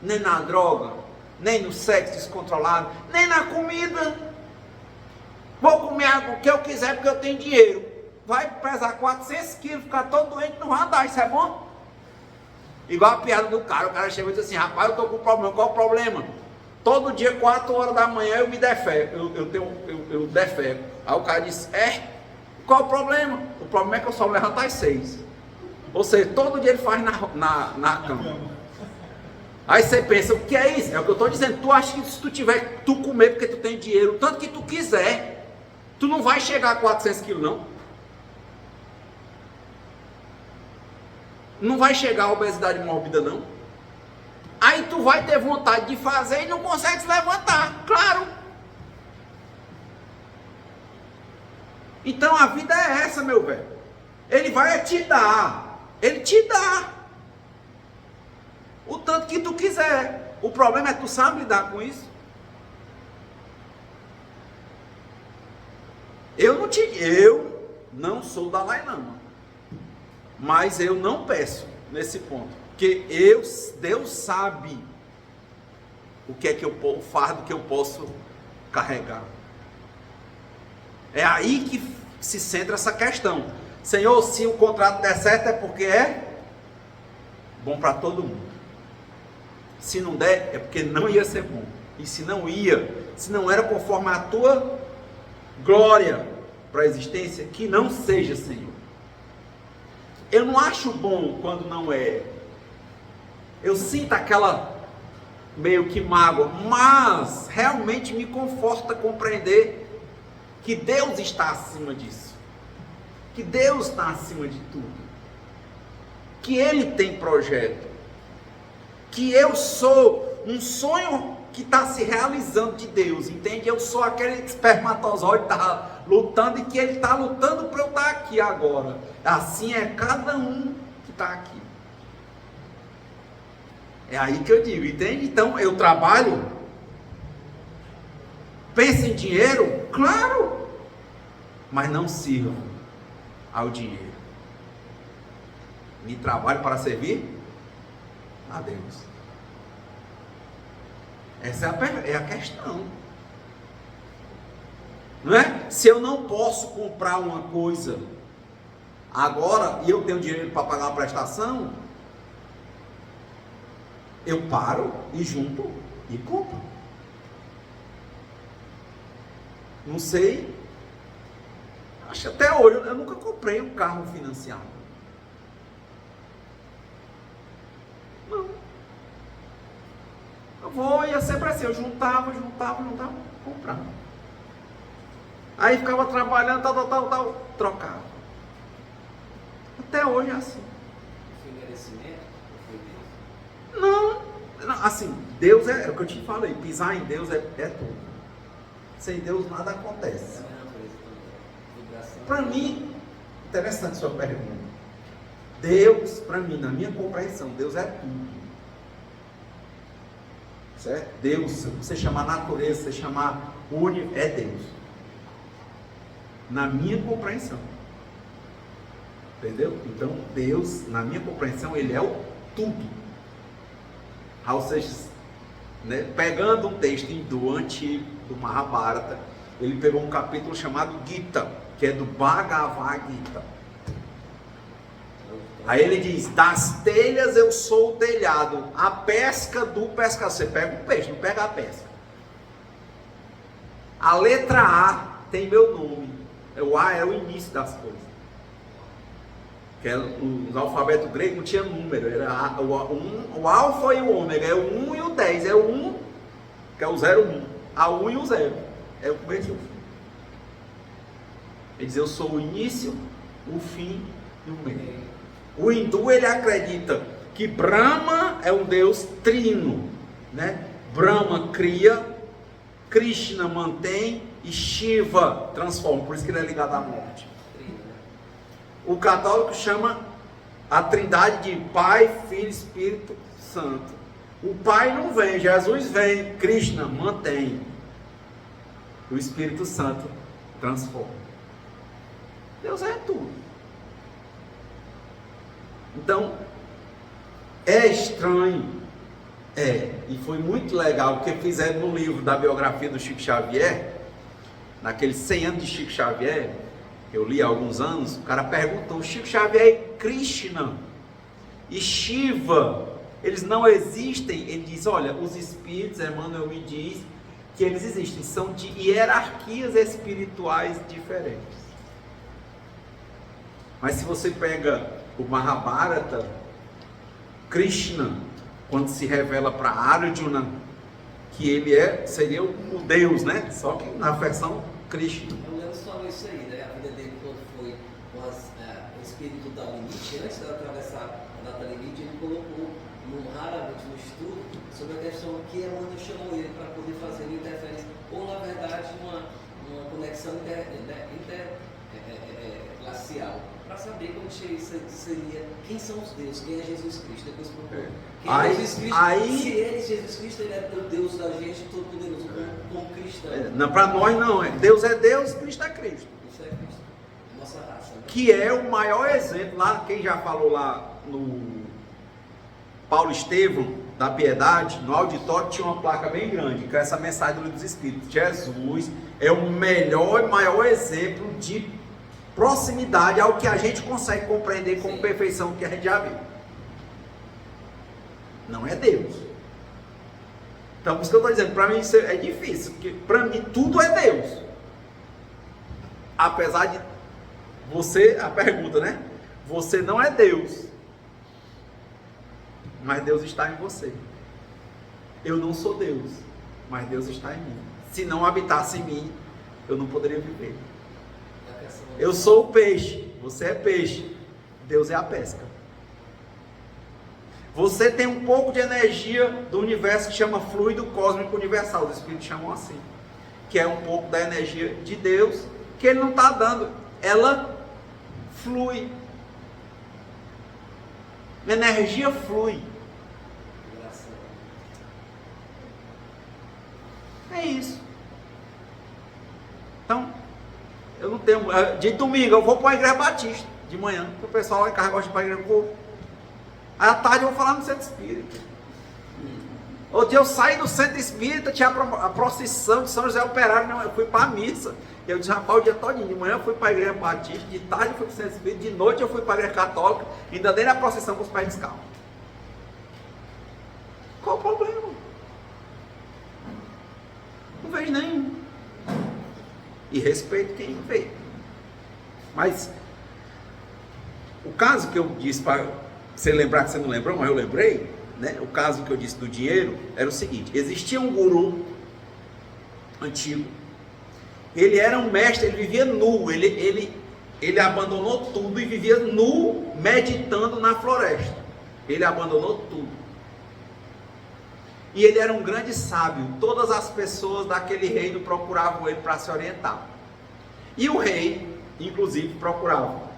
Nem na droga, nem no sexo descontrolado, nem na comida. Vou comer o que eu quiser porque eu tenho dinheiro. Vai pesar 400 quilos, ficar todo doente, não vai andar, isso é bom? Igual a piada do cara, o cara chegou e disse assim, rapaz, eu estou com problema. Qual o problema? Todo dia, 4 horas da manhã, eu me defeco, eu defeco. Aí o cara disse, qual o problema? O problema é que eu só levanto às 6. Ou seja, todo dia ele faz na cama. Aí você pensa, o que é isso? É o que eu estou dizendo, tu acha que se tu comer porque tu tem dinheiro, tanto que tu quiser, tu não vai chegar a 400 quilos não? Não vai chegar a obesidade mórbida não? Aí tu vai ter vontade de fazer e não consegue se levantar, claro. Então a vida é essa, meu velho. Ele vai te dar, ele te dá o tanto que tu quiser. O problema é que tu sabe lidar com isso. Eu não sou Dalai Lama, mas eu não peço nesse ponto, porque Deus sabe o que é que o fardo que eu posso carregar. É aí que se centra essa questão. Senhor, se o contrato der certo é porque é bom para todo mundo. Se não der, é porque não ia ser bom. E se não era conforme a tua glória para a existência, que não seja, Senhor. Eu não acho bom quando não é. Eu sinto aquela meio que mágoa, mas realmente me conforta compreender que Deus está acima disso. Que Deus está acima de tudo. Que Ele tem projeto. Que eu sou um sonho que está se realizando de Deus, entende? Eu sou aquele espermatozoide que está lutando e que Ele está lutando para eu estar aqui agora. Assim é cada um que está aqui. É aí que eu digo, entende? Então eu trabalho, penso em dinheiro, claro, mas não sirvo ao dinheiro. Me trabalho para servir a Deus. Essa é a questão. Não é? Se eu não posso comprar uma coisa agora e eu tenho dinheiro para pagar uma prestação, eu paro e junto e compro. Não sei. Acho que até hoje eu nunca comprei um carro financiado. Não. Ia sempre assim, eu juntava, comprava. Aí ficava trabalhando, tal, trocava. Até hoje é assim. Foi merecimento ou foi Deus? Não, assim, Deus é o que eu te falei, pisar em Deus é tudo. Sem Deus nada acontece. É a mesma coisa também. Vibração. Para mim, interessante sua pergunta. Deus, para mim, na minha compreensão, Deus é tudo. Certo? Deus, se você chamar natureza, você chamar é Deus. Na minha compreensão. Entendeu? Então, Deus, na minha compreensão, Ele é o tudo. Ou seja, né, pegando um texto hindu antigo, do Mahabharata, ele pegou um capítulo chamado Gita, que é do Bhagavad Gita. Aí ele diz: das telhas eu sou o telhado, a pesca do pescador. Você pega o peixe, não pega a pesca. A letra A tem meu nome. O A é o início das coisas. Que é, no alfabeto grego não tinha número, era o alfa e o ômega, é o 1 e o 10, é o 1, que é o 01, a 1 e o 0, é o começo e o fim. Ele diz: eu sou o início, o fim e o meio. O hindu, ele acredita que Brahma é um Deus trino, né? Brahma cria, Krishna mantém e Shiva transforma, por isso que ele é ligado à morte. O católico chama a trindade de Pai, Filho e Espírito Santo. O Pai não vem, Jesus vem, Krishna mantém. O Espírito Santo transforma. Deus é tudo. Então, é estranho. E foi muito legal, porque fizeram no livro da biografia do Chico Xavier, naqueles 100 anos de Chico Xavier, eu li há alguns anos, o cara perguntou: Chico Xavier e Krishna e Shiva, eles não existem? Ele diz: olha, os espíritos, Emmanuel me diz que eles existem, são de hierarquias espirituais diferentes. Mas se você pega o Mahabharata, Krishna, quando se revela para Arjuna que ele seria o Deus, né? Só que na versão Krishna. Eu lembro só isso aí, né? A vida dele, quando foi com o espírito da limite, antes de atravessar a data limite, ele colocou raramente no estudo sobre a questão que Emmanuel chamou ele para poder fazer uma interferência, ou na verdade uma conexão interglacial, para saber como seria, quem são os deuses, quem é Jesus Cristo. Depois procurou. Quem é Jesus Cristo? Se ele, Jesus Cristo, ele é o Deus da gente, todo poderoso, como cristão. Não, para nós não, Deus é Deus, Cristo é Cristo. Isso é Cristo, nossa raça. Né? Que é o maior exemplo, lá, quem já falou lá no Paulo Estevão, da Piedade, no auditório tinha uma placa bem grande, com essa mensagem do Livro dos Espíritos: Jesus é o melhor e maior exemplo de proximidade ao que a gente consegue compreender com perfeição, que a gente já viu. Não é Deus. Então, por isso que eu estou dizendo, para mim isso é difícil, porque para mim tudo é Deus. Apesar de você, a pergunta, né? Você não é Deus, mas Deus está em você. Eu não sou Deus, mas Deus está em mim. Se não habitasse em mim, eu não poderia viver. Eu sou o peixe, você é peixe, Deus é a pesca. Você tem um pouco de energia do universo que chama fluido cósmico universal, os espíritos chamam assim, que é um pouco da energia de Deus, que ele não está dando, ela flui. A energia flui. É isso. Então, eu não tenho. De domingo eu vou para a igreja batista de manhã, porque o pessoal lá em casa gosta de ir para a igreja. Aí à tarde eu vou falar no centro espírita. Outro dia eu saí do centro espírita, tinha a procissão de São José Operário, não, eu fui para a missa. Eu disse, rapaz, o dia todinho, de manhã eu fui para a igreja batista, de tarde eu fui para o centro espírita, de noite eu fui para a igreja católica, ainda dei na procissão com os pés descalços. Qual o problema? Não vejo nenhum. E respeito quem vê. Mas o caso que eu disse para você lembrar, que você não lembrou, mas eu lembrei, né? O caso que eu disse do dinheiro era o seguinte: existia um guru antigo, ele era um mestre, ele vivia nu, ele abandonou tudo e vivia nu, meditando na floresta. Ele abandonou tudo. E ele era um grande sábio. Todas as pessoas daquele reino procuravam ele para se orientar. E o rei, inclusive, procurava.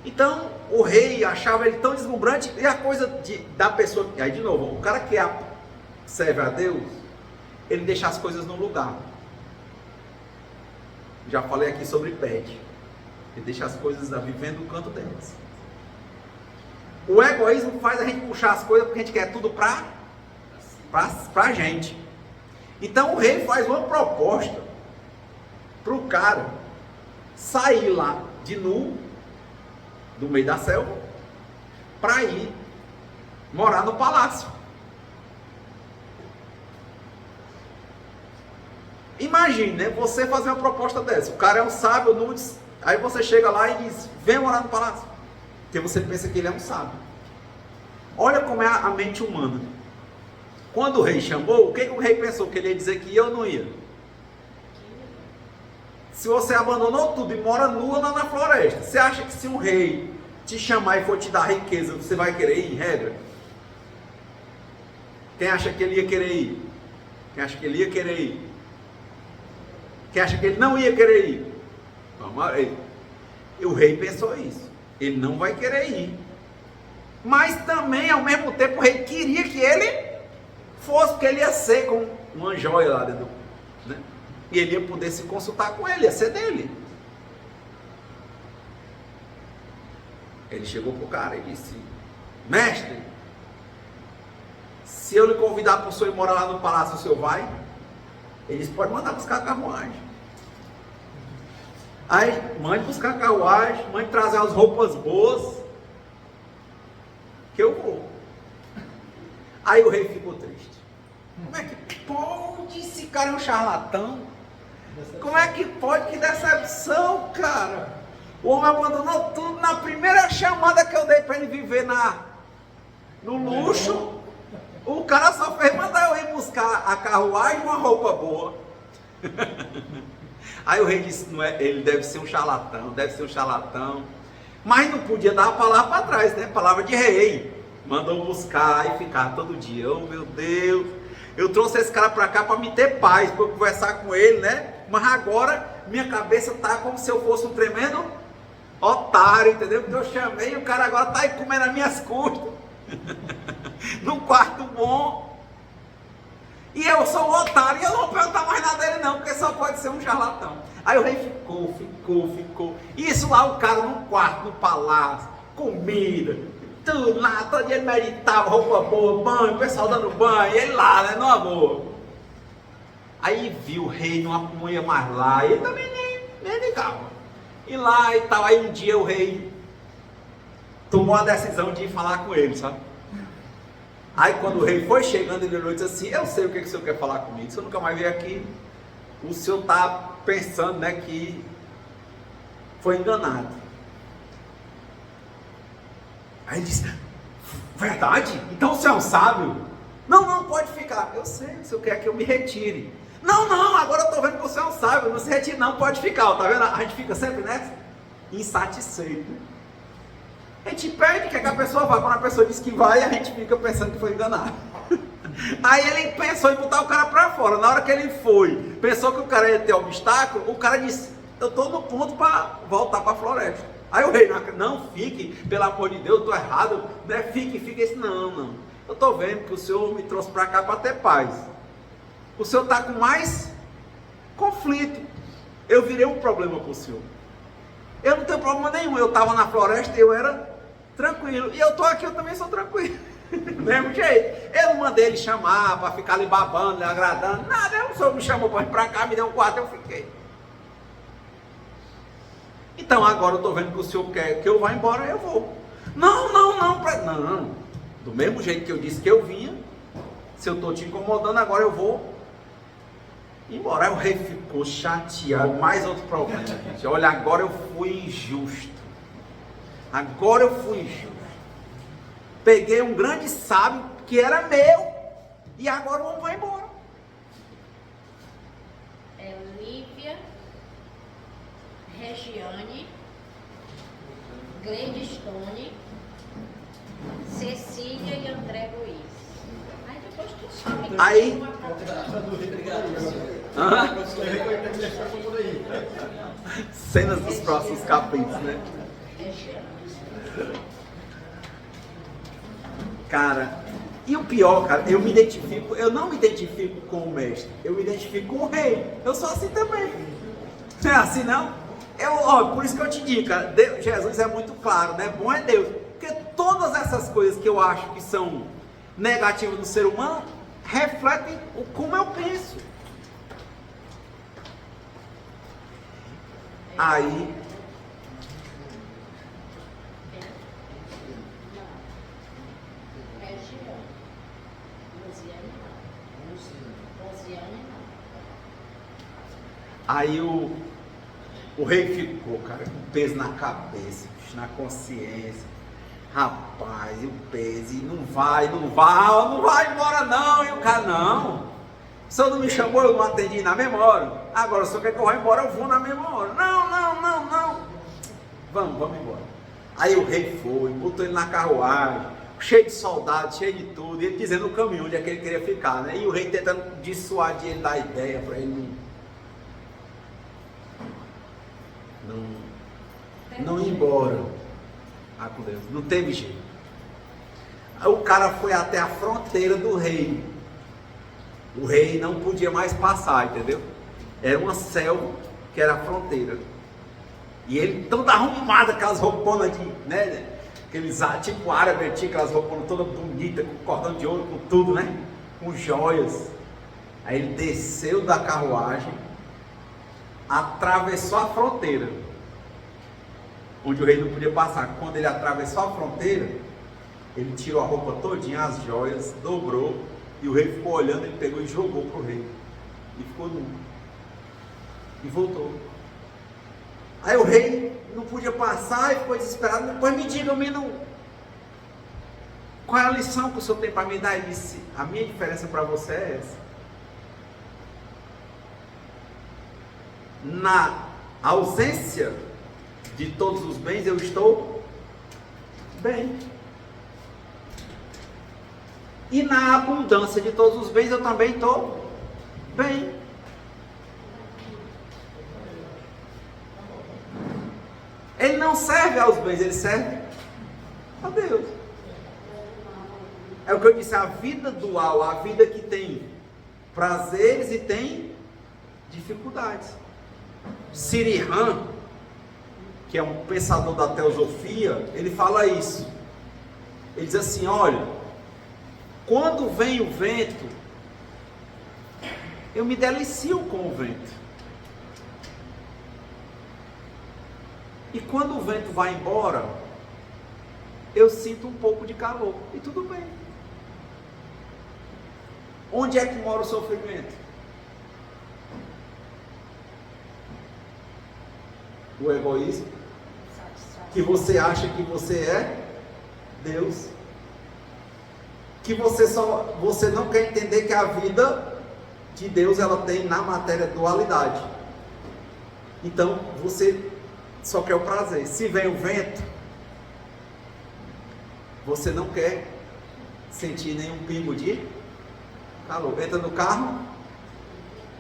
Então, o rei achava ele tão deslumbrante. E a coisa da pessoa... Aí, de novo, o cara que serve a Deus, ele deixa as coisas no lugar. Já falei aqui sobre pede. Ele deixa as coisas vivendo no canto delas. O egoísmo faz a gente puxar as coisas porque a gente quer tudo para a gente. Então o rei faz uma proposta para o cara sair lá de nu, do meio da selva, para ir morar no palácio. Imagine, né, você fazer uma proposta dessa. O cara é um sábio, nudes, aí você chega lá e diz, vem morar no palácio, porque você pensa que ele é um sábio. Olha como é a mente humana. Quando o rei chamou, o que o rei pensou? Que ele ia dizer que ia ou não ia? Se você abandonou tudo e mora nua lá na floresta, você acha que se um rei te chamar e for te dar riqueza, você vai querer ir, em regra? Quem acha que ele ia querer ir? Quem acha que ele ia querer ir? Quem acha que ele não ia querer ir? Vamos aí. E o rei pensou isso. Ele não vai querer ir. Mas também, ao mesmo tempo, o rei queria que ele fosse, porque ele ia ser como uma joia lá dentro, né? E ele ia poder se consultar com ele, ia ser dele. Ele chegou para o cara e disse, mestre, se eu lhe convidar para o senhor ir morar lá no palácio, o senhor vai? Ele disse, pode mandar buscar a carruagem. Aí, mande buscar a carruagem, mande trazer as roupas boas, que eu vou. Aí o rei ficou triste. Como é que pode? Esse cara é um charlatão. Como é que pode? Que decepção, cara. O homem abandonou tudo na primeira chamada que eu dei para ele viver no luxo. O cara só fez mandar eu ir buscar a carruagem e uma roupa boa. Aí o rei disse, não é, ele deve ser um charlatão, mas não podia dar a palavra para trás, né? Palavra de rei. Mandou buscar e ficar todo dia. Oh, meu Deus, eu trouxe esse cara para cá para me ter paz, para eu conversar com ele, né? Mas agora minha cabeça tá como se eu fosse um tremendo otário, entendeu? Porque eu chamei e o cara agora tá aí comendo as minhas custas. Num quarto bom. E eu sou um otário e eu não vou perguntar mais nada dele não, porque só pode ser um charlatão. Aí o rei ficou. Isso lá o cara num quarto, no palácio, comida, tudo lá, todo dia ele meditava, roupa boa, banho, o pessoal dando banho, e ele lá, né, numa boa. Aí viu o rei, não ia mais lá, e ele também nem ligava. E lá e tal, aí um dia o rei tomou a decisão de ir falar com ele, sabe? Aí quando o rei foi chegando, ele olhou e disse assim, eu sei o que o senhor quer falar comigo, se eu nunca mais vier aqui, o senhor está pensando, né, que foi enganado. Aí ele disse, verdade? Então o senhor é um sábio? Não, pode ficar. Eu sei, o senhor quer que eu me retire. Não, agora eu estou vendo que o senhor é um sábio, não se retire não, pode ficar, tá vendo? A gente fica sempre nessa, insatisfeito. A gente pede que a pessoa vá, quando a pessoa diz que vai, a gente fica pensando que foi enganado. Aí ele pensou em botar o cara para fora. Na hora que ele foi, pensou que o cara ia ter obstáculo, o cara disse, eu estou no ponto para voltar para a floresta. Aí o rei, não fique, pelo amor de Deus, eu estou errado, né? Fique, ele disse, não, eu estou vendo que o senhor me trouxe para cá para ter paz. O senhor está com mais conflito, eu virei um problema para o senhor. Eu não tenho problema nenhum, eu estava na floresta, eu era tranquilo. E eu tô aqui, eu também sou tranquilo. Do mesmo jeito. Eu não mandei ele chamar para ficar ali babando, lhe agradando. Nada, o senhor me chamou para ir para cá, me deu um quarto, eu fiquei. Então agora eu estou vendo que o senhor quer que eu vá embora, eu vou. Não. Do mesmo jeito que eu disse que eu vinha, se eu estou te incomodando, agora eu vou embora. Aí o rei ficou chateado. Mais outro problema, gente. Olha, agora eu fui injusto. Agora eu fui injusto. Peguei um grande sábio que era meu e agora o homem vai embora. Lívia, Regiane, Gladstone, Cecília e André Luiz. Aí depois tu some. Aí- Cenas dos próximos capítulos, né? Regiane. Cara, e o pior, cara, eu não me identifico com o mestre, eu me identifico com o rei. Eu sou assim também. Não é assim não? Por isso que eu te digo, cara, Jesus é muito claro, né? Bom é Deus. Porque todas essas coisas que eu acho que são negativas do ser humano, refletem como eu penso. Aí, Regiane. Luciane não. Rosiane não. aí o rei ficou, cara, com peso na cabeça, na consciência. Rapaz, e o peso, e não vai embora não. E o cara, não. O senhor não me chamou, eu não atendi na mesma hora. Agora, o senhor quer que eu vá embora, eu vou na mesma hora. Não. Vamos embora. Aí o rei foi, botou ele na carruagem, cheio de soldados, cheio de tudo, e ele dizendo o caminho onde é que ele queria ficar, né? E o rei tentando dissuadir ele da ideia, para ele não ir embora. Ah, com Deus, não teve jeito. Aí o cara foi até a fronteira do rei. O rei não podia mais passar, entendeu? Era uma selva que era a fronteira. E ele todo arrumado, aquelas rouponas de, né? Aqueles tipo árabe, tinha aquelas rouponas todas bonitas, com cordão de ouro, com tudo, né? Com joias. Aí ele desceu da carruagem, atravessou a fronteira, onde o rei não podia passar. Quando ele atravessou a fronteira, ele tirou a roupa todinha, as joias, dobrou, e o rei ficou olhando, ele pegou e jogou para o rei. E ficou nu. E voltou. Aí o rei não podia passar e ficou desesperado. Depois me diga, qual é a lição que o senhor tem para me dar? Ele disse, a minha diferença para você é essa. Na ausência de todos os bens, eu estou bem. E na abundância de todos os bens, eu também estou bem. Ele não serve aos bens, ele serve a Deus. É o que eu disse, a vida dual, a vida que tem prazeres e tem dificuldades. Sirihan, que é um pensador da teosofia, ele fala isso. Ele diz assim, olha, quando vem o vento, eu me delicio com o vento. E quando o vento vai embora, eu sinto um pouco de calor. E tudo bem. Onde é que mora o sofrimento? O egoísmo. Que você acha que você é Deus. Que você não quer entender que a vida de Deus ela tem na matéria dualidade. Então você só quer o prazer. Se vem o vento, você não quer sentir nenhum pingo de calor. Entra no carro,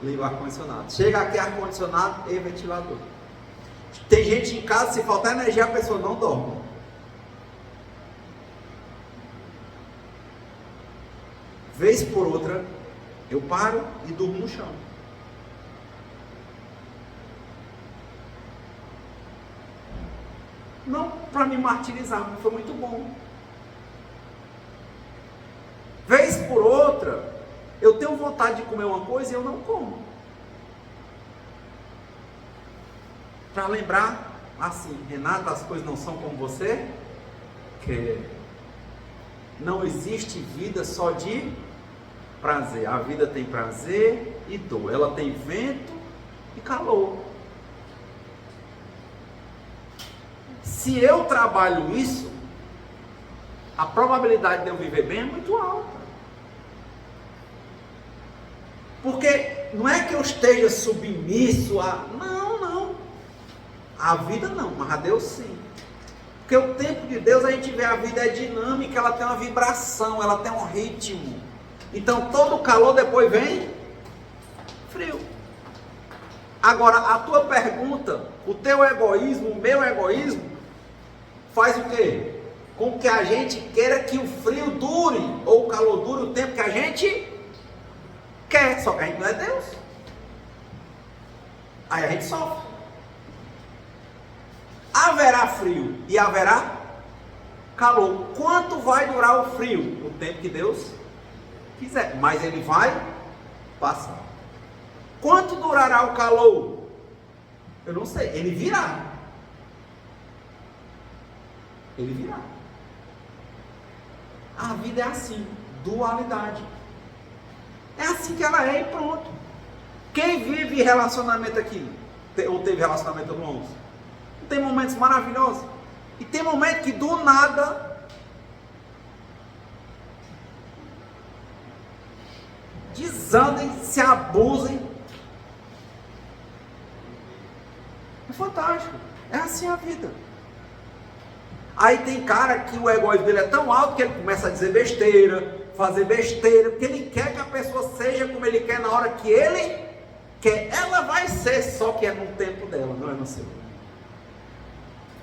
liga o ar-condicionado. Chega aqui, ar-condicionado e ventilador. Tem gente em casa, se faltar energia, a pessoa não dorme. Vez por outra, eu paro e durmo no chão. Não, para me martirizar, mas foi muito bom. Vez por outra, eu tenho vontade de comer uma coisa e eu não como. Para lembrar, assim, Renata, as coisas não são como você quer. Não existe vida só de prazer. A vida tem prazer e dor. Ela tem vento e calor. Se eu trabalho isso, a probabilidade de eu viver bem é muito alta. Porque não é que eu esteja submisso a... Não. A vida não, mas a Deus sim. Porque o tempo de Deus, a gente vê, a vida é dinâmica, ela tem uma vibração, ela tem um ritmo. Então todo calor depois vem frio. Agora, a tua pergunta, o teu egoísmo, o meu egoísmo, faz o quê? Com que a gente queira que o frio dure, ou o calor dure o tempo que a gente quer, só que a gente não é Deus. Aí a gente sofre. Haverá frio e haverá calor. Quanto vai durar o frio? O tempo que Deus quiser, mas ele vai passar. Quanto durará o calor? Eu não sei, ele virá. Ele virá. A vida é assim, dualidade. É assim que ela é e pronto. Quem vive relacionamento aqui, ou teve relacionamento no 11, tem momentos maravilhosos, e tem momentos que do nada desandem, se abusem. É fantástico, é assim a vida. Aí tem cara que o egoísmo dele é tão alto que ele começa a dizer besteira, fazer besteira, porque ele quer que a pessoa seja como ele quer na hora que ele quer. Ela vai ser, só que é no tempo dela, não é no seu.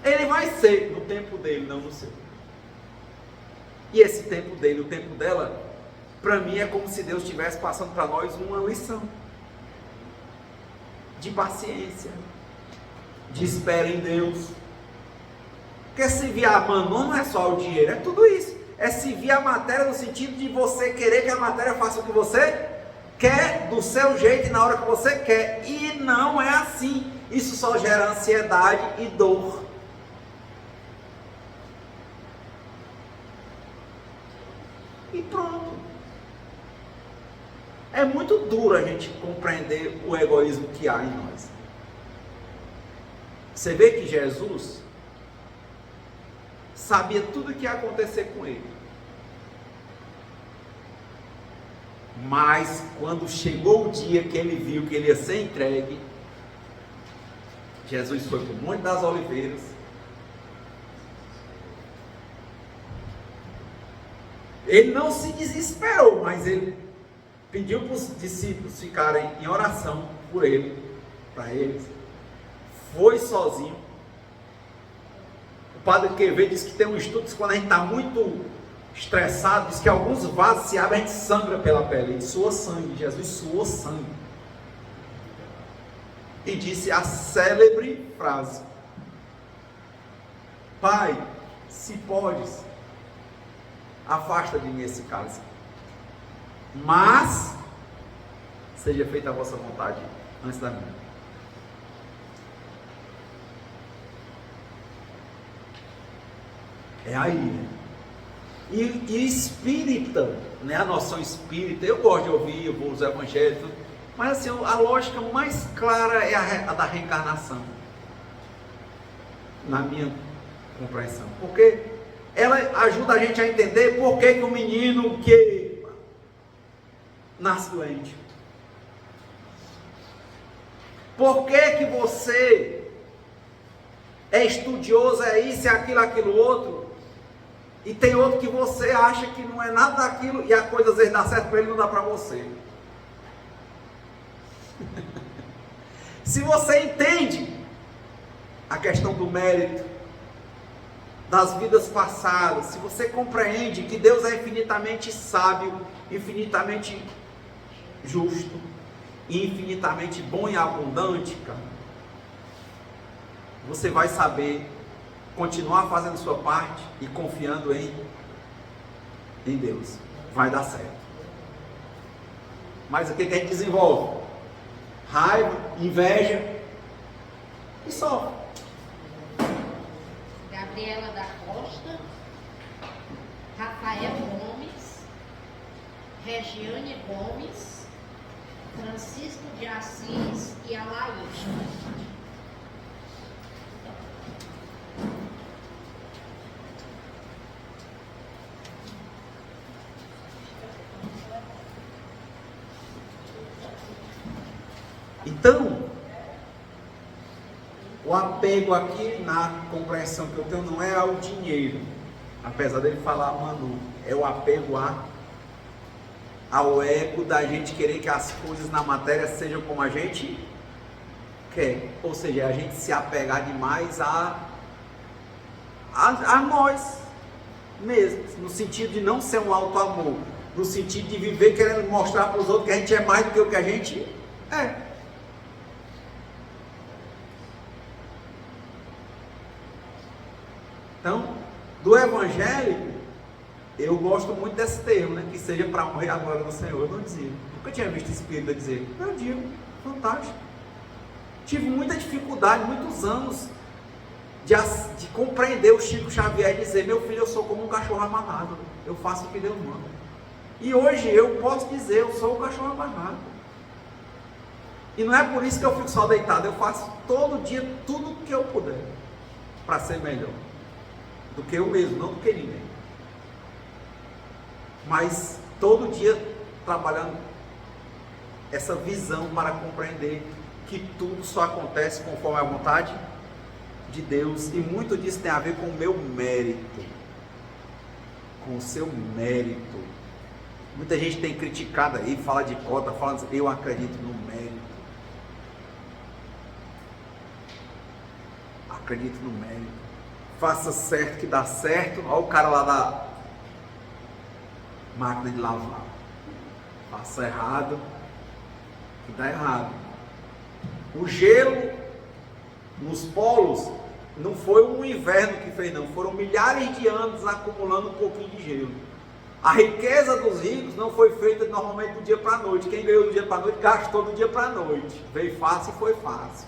Ele vai ser no tempo dele, não no seu. E esse tempo dele, o tempo dela, para mim é como se Deus estivesse passando para nós uma lição de paciência, de espera em Deus. Porque se vir a manon não é só o dinheiro, é tudo isso. É se vir a matéria no sentido de você querer que a matéria faça o que você quer, do seu jeito e na hora que você quer. E não é assim. Isso só gera ansiedade e dor. E pronto. É muito duro a gente compreender o egoísmo que há em nós. Você vê que Jesus sabia tudo o que ia acontecer com ele. Mas quando chegou o dia que ele viu que ele ia ser entregue, Jesus foi para o Monte das Oliveiras. Ele não se desesperou, mas ele pediu para os discípulos ficarem em oração por ele, para eles. Foi sozinho. O padre Quevedo diz que tem um estudo que quando a gente está muito estressado, diz que alguns vasos se abrem, a gente sangra pela pele, ele sua sangue, Jesus suou sangue. E disse a célebre frase: Pai, se podes, afasta de mim esse cálice, mas seja feita a vossa vontade antes da minha. É aí, né? E espírita, né? A noção espírita, eu gosto de ouvir os evangelhos, mas assim, a lógica mais clara é a da reencarnação, na minha compreensão, porque ela ajuda a gente a entender por que o menino que nasce doente, por que você é estudioso, é isso, é aquilo outro, e tem outro que você acha que não é nada daquilo, e a coisa às vezes dá certo para ele, não dá para você. Se você entende a questão do mérito, das vidas passadas, se você compreende que Deus é infinitamente sábio, infinitamente justo, e infinitamente bom e abundante, cara, você vai saber continuar fazendo sua parte e confiando em Deus, vai dar certo. Mas o que a gente desenvolve? Raiva, inveja e sofre. Gabriela da Costa, Rafael Gomes, Regiane Gomes, Francisco de Assis e Alaís. Então, o apego aqui, na compreensão que eu tenho, não é ao dinheiro, apesar dele falar Manu, é o apego ao ego da gente querer que as coisas na matéria sejam como a gente quer, ou seja, é a gente se apegar demais a nós mesmos, no sentido de não ser um alto amor, no sentido de viver querendo mostrar para os outros que a gente é mais do que o que a gente é. Então, do evangélico, eu gosto muito desse termo, né? Que seja para honrar a glória do Senhor. Eu não dizia. Nunca tinha visto espírita dizer. Eu digo, fantástico. Tive muita dificuldade, muitos anos, de compreender o Chico Xavier e dizer: meu filho, eu sou como um cachorro amarrado. Eu faço o que Deus manda. E hoje eu posso dizer: eu sou o cachorro amarrado. E não é por isso que eu fico só deitado. Eu faço todo dia tudo o que eu puder para ser melhor do que eu mesmo, não do que ninguém. Mas todo dia trabalhando essa visão para compreender que tudo só acontece conforme a vontade de Deus, e muito disso tem a ver com o meu mérito, com o seu mérito. Muita gente tem criticado aí, fala de cota, fala assim: eu acredito no mérito. Acredito no mérito. Faça certo que dá certo. Olha o cara lá da máquina de lavar. Faça errado que dá errado. O gelo nos polos não foi um inverno que fez, não. Foram milhares de anos acumulando um pouquinho de gelo. A riqueza dos ricos não foi feita normalmente do dia para a noite. Quem ganhou do dia para a noite gastou do dia para a noite. Veio fácil e foi fácil.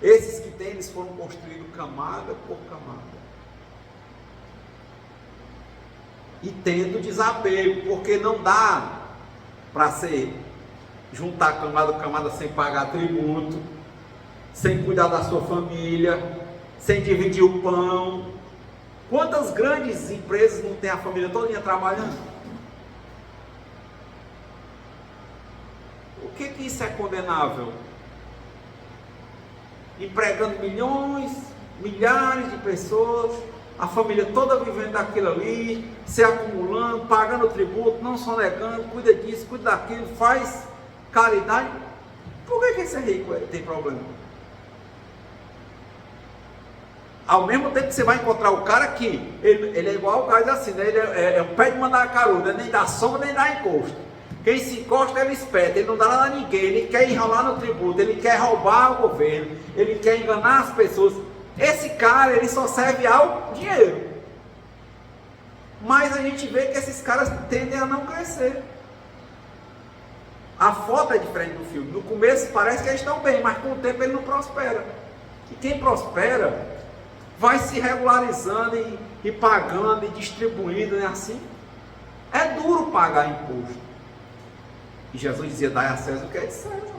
Esses que têm, eles foram construídos camada por camada. E tendo desapego, porque não dá para juntar camada sem pagar tributo, sem cuidar da sua família, sem dividir o pão. Quantas grandes empresas não tem a família toda trabalhando? O que isso é condenável? Empregando milhões, milhares de pessoas, a família toda vivendo daquilo ali, se acumulando, pagando tributo, não sonegando, cuida disso, cuida daquilo, faz caridade. Por que esse rico tem problema? Ao mesmo tempo que você vai encontrar o cara que ele é igual o cara assim, né? Ele é um pé de mandar caruda, nem dá sombra nem dá encosto. Quem se encosta ele espeta, ele não dá nada a ninguém, ele quer enrolar no tributo, ele quer roubar o governo, ele quer enganar as pessoas. Esse cara, ele só serve ao dinheiro. Mas a gente vê que esses caras tendem a não crescer. A foto é diferente do filme. No começo parece que eles estão bem, mas com o tempo ele não prospera. E quem prospera vai se regularizando e pagando e distribuindo, né? Assim. É duro pagar imposto. E Jesus dizia: dai a César o que é de César.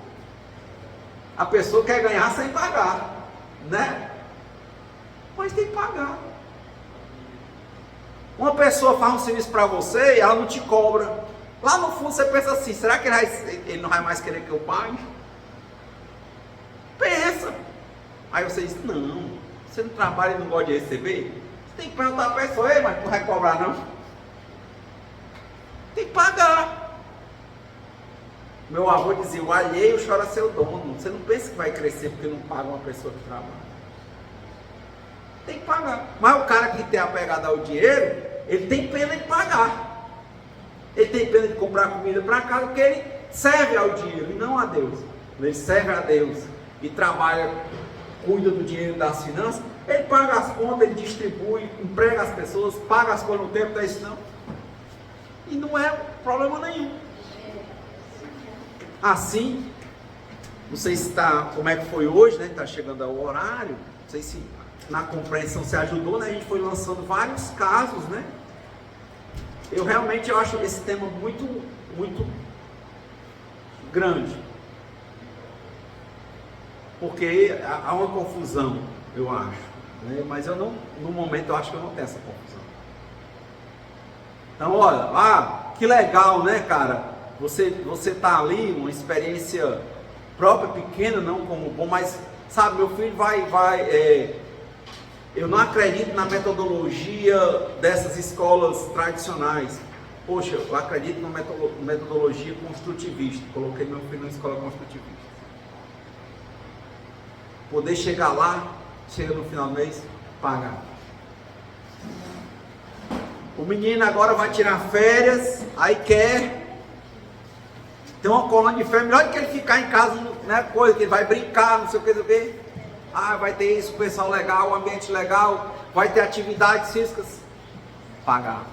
A pessoa quer ganhar sem pagar, né? Mas tem que pagar. Uma pessoa faz um serviço para você e ela não te cobra. Lá no fundo você pensa assim: será que ele não vai mais querer que eu pague? Pensa. Aí você diz: não, você não trabalha e não gosta de receber? Você tem que perguntar a pessoa: ei, mas tu não vai cobrar não? Tem que pagar. Meu avô dizia: o alheio chora seu dono. Você não pensa que vai crescer porque não paga uma pessoa que trabalha. Tem que pagar. Mas o cara que tem apegado ao dinheiro, ele tem pena de pagar. Ele tem pena de comprar comida para casa, porque ele serve ao dinheiro e não a Deus. Ele serve a Deus e trabalha cuida do dinheiro das finanças, ele paga as contas, ele distribui, emprega as pessoas, paga as coisas no tempo, não é isso não. E não é problema nenhum. Assim, não sei se está, como é que foi hoje, né? Está chegando ao horário, não sei se na compreensão se ajudou, né? A gente foi lançando vários casos, né? Eu realmente acho esse tema muito grande. Porque há uma confusão, eu acho. Né? Mas eu não, no momento eu acho que eu não tenho essa confusão. Então, olha, que legal, né, cara? Você tá ali, uma experiência própria, pequena, não como bom, mas, sabe, meu filho eu não acredito na metodologia dessas escolas tradicionais. Poxa, eu acredito na metodologia construtivista. Coloquei meu filho na escola construtivista. Poder chegar lá, chega no final do mês, pagar. O menino agora vai tirar férias, aí quer ter uma colônia de férias, melhor do que ele ficar em casa, né, coisa que ele vai brincar, não sei o que, ah, vai ter isso, pessoal legal, ambiente legal, vai ter atividades físicas, pagar.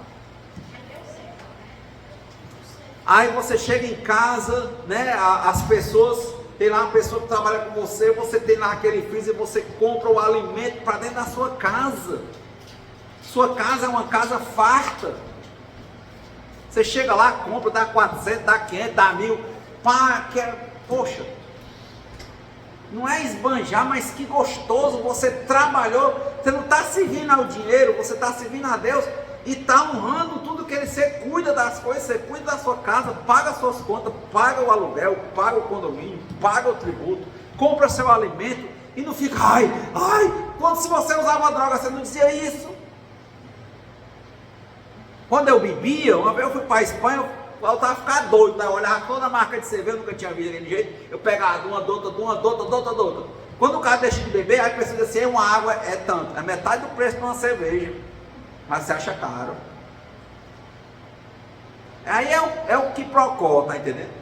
Aí você chega em casa, né, as pessoas, tem lá uma pessoa que trabalha com você tem lá aquele freezer, você compra o alimento para dentro da sua casa. Sua casa é uma casa farta. Você chega lá, compra, dá 400, dá 500, dá 1000, pá, poxa, não é esbanjar, mas que gostoso, você trabalhou, você não está servindo ao dinheiro, você está servindo a Deus, e está honrando tudo que ele, você cuida das coisas, você cuida da sua casa, paga as suas contas, paga o aluguel, paga o condomínio, paga o tributo, compra seu alimento, e não fica, quando se você usava droga, você não dizia isso. Quando eu bebia, uma vez eu fui para a Espanha, eu estava a ficar doido, né? Eu olhava toda a marca de cerveja, eu nunca tinha visto daquele jeito, eu pegava de uma outra. Quando o cara deixa de beber, aí precisa assim, uma água é tanto, é metade do preço de uma cerveja, mas você acha caro. Aí é o que procó, tá entendendo?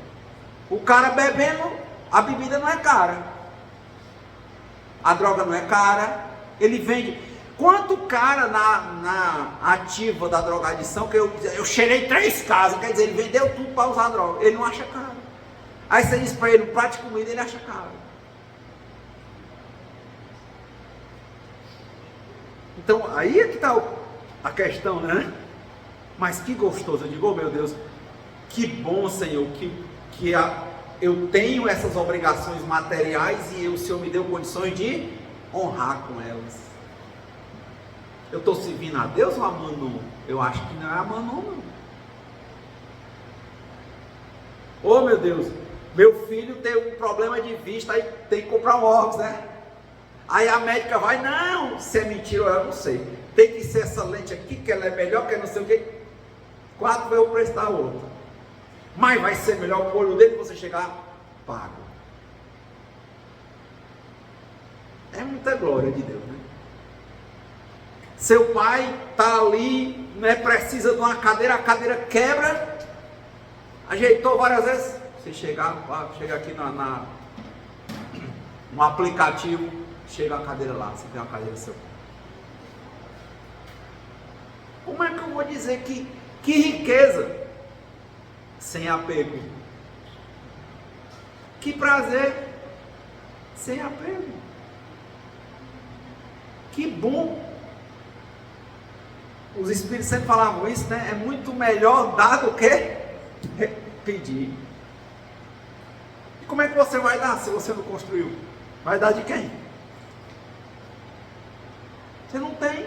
O cara bebendo, a bebida não é cara, a droga não é cara, ele vende. Quanto cara na ativa da drogadição, que eu cheirei 3 casas, quer dizer, ele vendeu tudo para usar droga, ele não acha caro. Aí você diz para ele, um prato de comida, ele acha caro. Então, aí é que está a questão, né? Mas que gostoso, eu digo, oh meu Deus, que bom, Senhor, que eu tenho essas obrigações materiais e o Senhor me deu condições de honrar com elas. Eu estou servindo a Deus ou a Manu? Eu acho que não é a Manu, não. Oh meu Deus, meu filho tem um problema de vista, aí tem que comprar um óculos, né? Aí a médica vai, não, se é mentira, eu não sei. Tem que ser essa lente aqui, que ela é melhor, que não sei o que. 4 vezes o preço da outra. Mas vai ser melhor o olho dele, você chegar, pago. É muita glória de Deus, né? Seu pai está ali, né, precisa de uma cadeira, a cadeira quebra, ajeitou várias vezes. Você chega aqui no aplicativo, chega a cadeira lá, você tem uma cadeira do seu pai. Como é que eu vou dizer que riqueza sem apego? Que prazer sem apego? Que bom! Os espíritos sempre falavam isso, né? É muito melhor dar do que pedir. E como é que você vai dar se você não construiu? Vai dar de quem? Você não tem.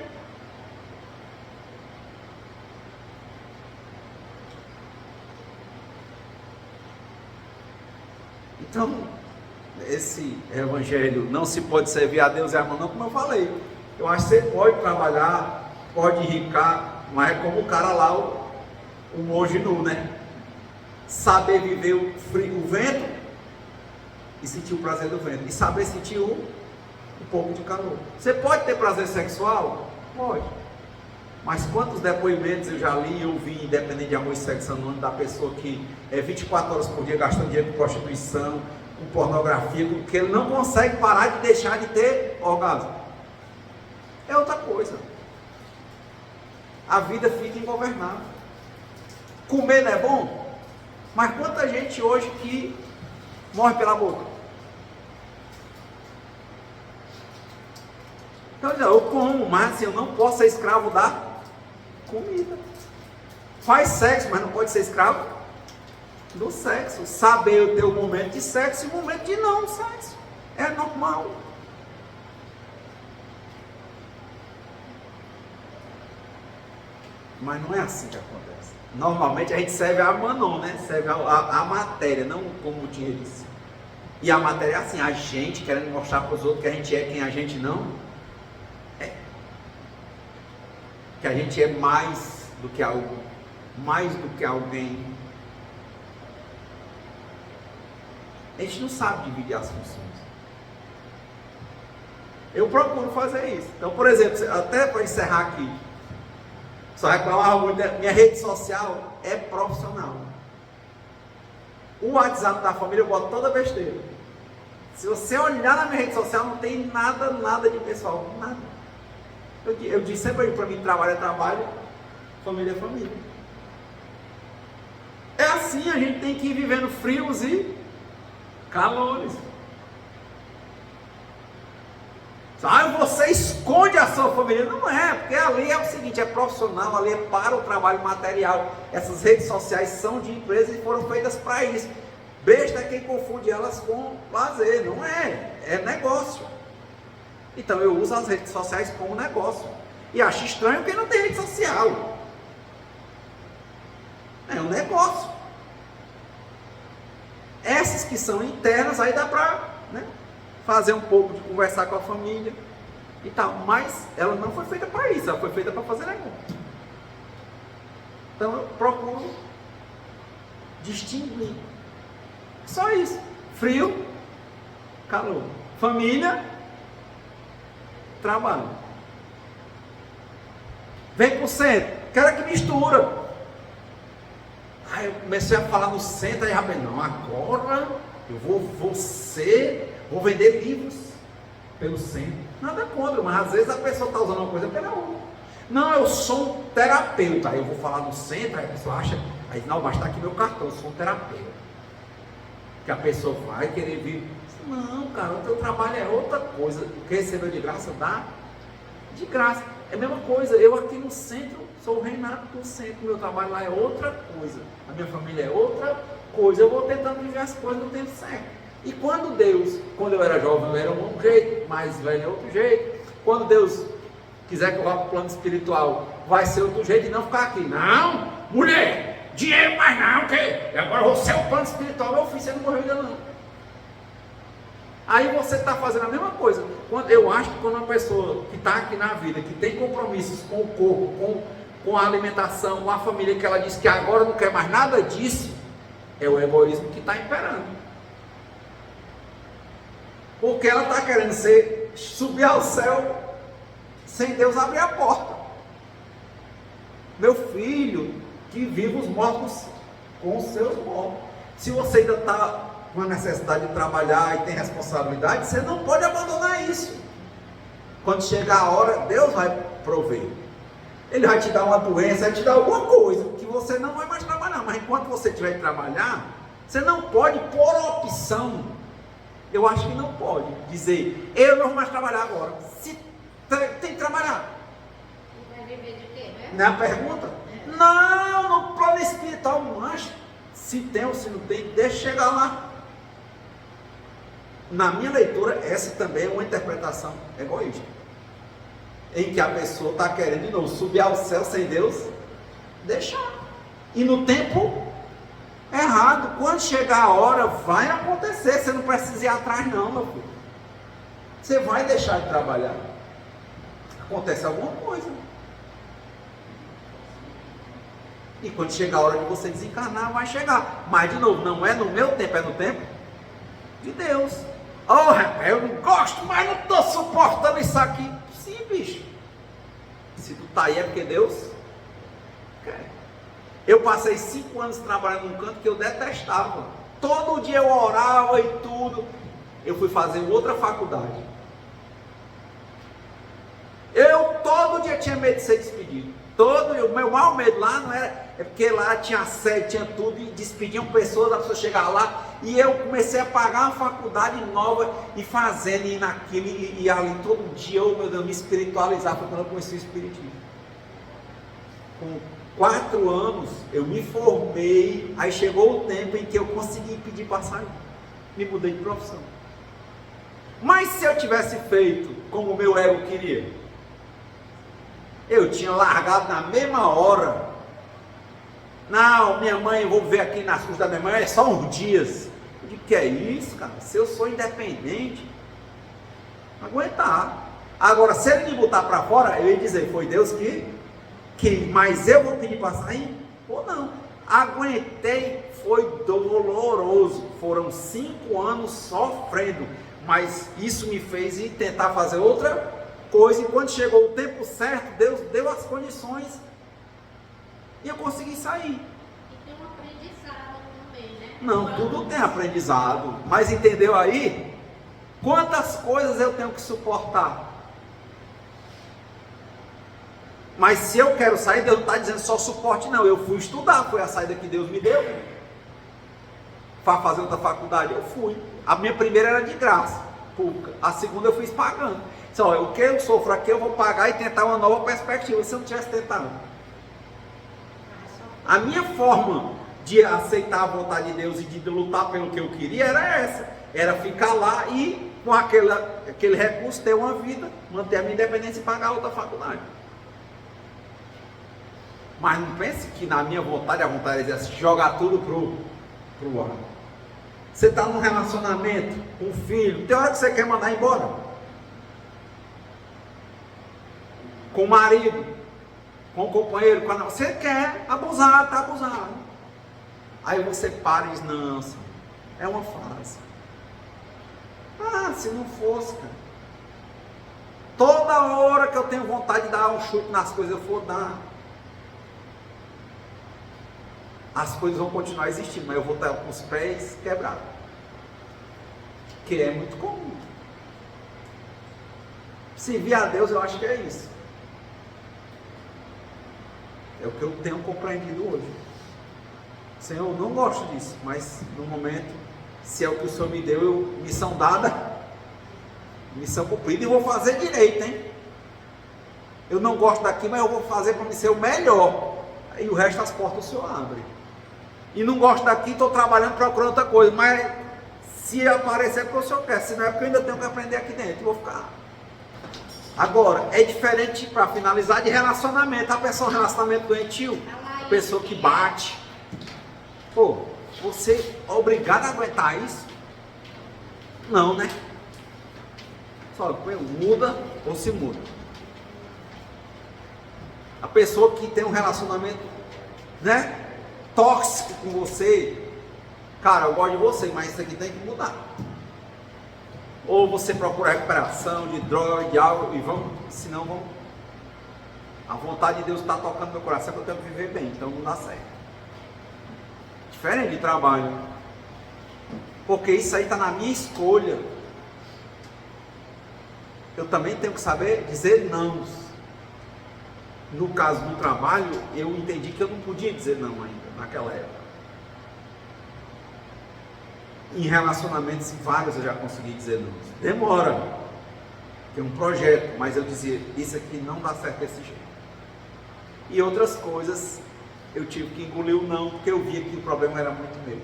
Então, esse evangelho não se pode servir a Deus e a irmã, não, como eu falei. Eu acho que você pode trabalhar, pode enricar, mas é como o cara lá, o monge nu, né? Saber viver o vento e sentir o prazer do vento, e saber sentir um pouco de calor. Você pode ter prazer sexual? Pode. Mas quantos depoimentos eu já li e ouvi, independente de amor e sexo anônimo, da pessoa que é 24 horas por dia gastando dinheiro com prostituição, com pornografia, porque ele não consegue parar de deixar de ter orgasmo. É outra coisa. A vida fica ingovernável. Comer não é bom? Mas quanta gente hoje que morre pela boca? Então eu como, mas assim, eu não posso ser escravo da comida. Faz sexo, mas não pode ser escravo do sexo. Saber ter o momento de sexo e o momento de não sexo. É normal. Mas não é assim que acontece. Normalmente a gente serve a manon, né? Serve a matéria, não como o dinheiro disse. E a matéria é assim, a gente querendo mostrar para os outros que a gente é quem a gente não é. Que a gente é mais do que algo, mais do que alguém. A gente não sabe dividir as funções. Eu procuro fazer isso. Então, por exemplo, até para encerrar aqui, só reclamava muito, minha rede social é profissional. O WhatsApp da família eu boto toda besteira. Se você olhar na minha rede social, não tem nada de pessoal, nada. Eu disse sempre para mim, trabalho é trabalho, família é família. É assim, a gente tem que ir vivendo frios e calores. Você esconde a sua família. Não é, porque ali é o seguinte, é profissional, ali é para o trabalho material. Essas redes sociais são de empresas e foram feitas para isso. Besta é quem confunde elas com lazer. Não é, é negócio. Então eu uso as redes sociais como negócio. E acho estranho quem não tem rede social. É um negócio. Essas que são internas, aí dá para, né, fazer um pouco de conversar com a família e tal, mas ela não foi feita para isso, ela foi feita para fazer negócio. Então eu procuro distinguir. Só isso. Frio, calor. Família, trabalho. Vem pro centro, quero que mistura. Aí eu comecei a falar no centro, aí rapaz, não, agora eu vou vender livros pelo centro. Nada contra, mas às vezes a pessoa está usando uma coisa pela outra. Não, eu sou um terapeuta. Aí eu vou falar no centro, aí a pessoa acha, aí não, mas está aqui meu cartão, eu sou um terapeuta. Que a pessoa vai querer vir. Não, cara, o teu trabalho é outra coisa. O que recebeu de graça, dá de graça. É a mesma coisa, eu aqui no centro, sou o Renato do centro, meu trabalho lá é outra coisa. A minha família é outra coisa. Eu vou tentando viver as coisas no tempo certo. E quando eu era jovem, eu era um jeito, mais velho é outro jeito. Quando Deus quiser que eu vá para o plano espiritual, vai ser outro jeito e não ficar aqui. Não, mulher, dinheiro mais não, que agora você é o plano espiritual, meu filho, você não morreu ainda não. Aí você está fazendo a mesma coisa. Eu acho que quando uma pessoa que está aqui na vida, que tem compromissos com o corpo, com a alimentação, com a família, que ela diz que agora não quer mais nada disso, é o egoísmo que está imperando. Porque ela está querendo subir ao céu sem Deus abrir a porta. Meu filho, que vive os mortos com os seus mortos. Se você ainda está com a necessidade de trabalhar e tem responsabilidade, você não pode abandonar isso. Quando chegar a hora, Deus vai prover. Ele vai te dar uma doença, vai te dar alguma coisa que você não vai mais trabalhar. Mas enquanto você tiver que trabalhar, você não pode, por opção, eu acho que não pode dizer, eu não vou mais trabalhar agora. Se tem que trabalhar. E vai viver de quê, né? Não é a pergunta? Não, no plano espiritual não acho. Se tem ou se não tem, deixa chegar lá. Na minha leitura, essa também é uma interpretação egoísta. Em que a pessoa está querendo de novo subir ao céu sem Deus, deixar. E no tempo errado, quando chegar a hora, vai acontecer. Você não precisa ir atrás não, meu filho. Você vai deixar de trabalhar. Acontece alguma coisa. E quando chegar a hora de você desencarnar, vai chegar. Mas de novo, não é no meu tempo, é no tempo de Deus. Oh, rapaz, eu não gosto, mas não estou suportando isso aqui. Sim, bicho. Se tu está aí é porque Deus quer. Eu passei 5 anos trabalhando num canto que eu detestava. Todo dia eu orava e tudo. Eu fui fazer outra faculdade. Eu todo dia tinha medo de ser despedido. O meu maior medo lá não era... É porque lá tinha sede, tinha tudo, e despediam pessoas, a pessoa chegava lá, e eu comecei a pagar uma faculdade nova, e fazendo, e naquilo, e ali todo dia, oh meu Deus, me espiritualizar, foi quando eu conheci o Espiritismo. Com 4 anos, eu me formei, aí chegou o tempo em que eu consegui pedir para sair, me mudei de profissão. Mas se eu tivesse feito como o meu ego queria, eu tinha largado na mesma hora. Não, minha mãe, eu vou ver aqui nas custas da minha mãe, é só uns dias. Eu digo, que é isso, cara? Se eu sou independente, não aguentar. Agora, se ele me botar para fora, eu ia dizer, foi Deus que mas eu vou pedir para sair? Ou não? Aguentei, foi doloroso. Foram 5 anos sofrendo, mas isso me fez ir tentar fazer outra coisa. E quando chegou o tempo certo, Deus deu as condições. E eu consegui sair. E tem um aprendizado também, né? Não, tudo tem aprendizado. Mas entendeu aí? Quantas coisas eu tenho que suportar? Mas se eu quero sair, Deus não está dizendo só suporte, não. Eu fui estudar, foi a saída que Deus me deu. Para fazer outra faculdade, eu fui. A minha primeira era de graça, pública. A segunda eu fiz pagando. Só, o que eu sofro aqui, eu vou pagar e tentar uma nova perspectiva. Se eu não tivesse tentado. A minha forma de aceitar a vontade de Deus e de lutar pelo que eu queria era essa. Era ficar lá e com aquele recurso ter uma vida, manter a minha independência e pagar outra faculdade. Mas não pense que na minha vontade, a vontade é jogar tudo pro ar. Você está num relacionamento com um filho, tem hora que você quer mandar embora. Com o marido, com o companheiro, quando você quer abusar, está abusando. Aí você para e diz, não, é uma fase. Ah, se não fosse, cara. Toda hora que eu tenho vontade de dar um chute nas coisas, eu vou dar. As coisas vão continuar existindo, mas eu vou estar com os pés quebrados. Que é muito comum. Servir a Deus, eu acho que é isso. É o que eu tenho compreendido hoje. Senhor, eu não gosto disso, mas no momento, se é o que o Senhor me deu, missão dada, missão cumprida, e vou fazer direito, hein? Eu não gosto daqui, mas eu vou fazer para me ser o melhor. E o resto das portas o Senhor abre. E não gosto daqui, estou trabalhando, procurando outra coisa, mas se aparecer é porque o Senhor quer, senão é porque eu ainda tenho que aprender aqui dentro, e vou ficar. Agora, é diferente, para finalizar, de relacionamento. A pessoa, relacionamento doentio, pessoa que bate. Pô, você é obrigado a aguentar isso? Não, né? Só muda ou se muda. A pessoa que tem um relacionamento, né, tóxico com você, cara, eu gosto de você, mas isso aqui tem que mudar. Ou você procura recuperação de droga, de algo, e vamos, senão vamos. A vontade de Deus está tocando no meu coração, que eu tenho que viver bem, então não dá certo. Diferente de trabalho. Porque isso aí está na minha escolha. Eu também tenho que saber dizer não. No caso do trabalho, eu entendi que eu não podia dizer não ainda, naquela época. Em relacionamentos vários eu já consegui dizer não. Demora. Tem um projeto, mas eu dizia, isso aqui não dá certo desse jeito. E outras coisas, eu tive que engolir o não, porque eu via que o problema era muito meu.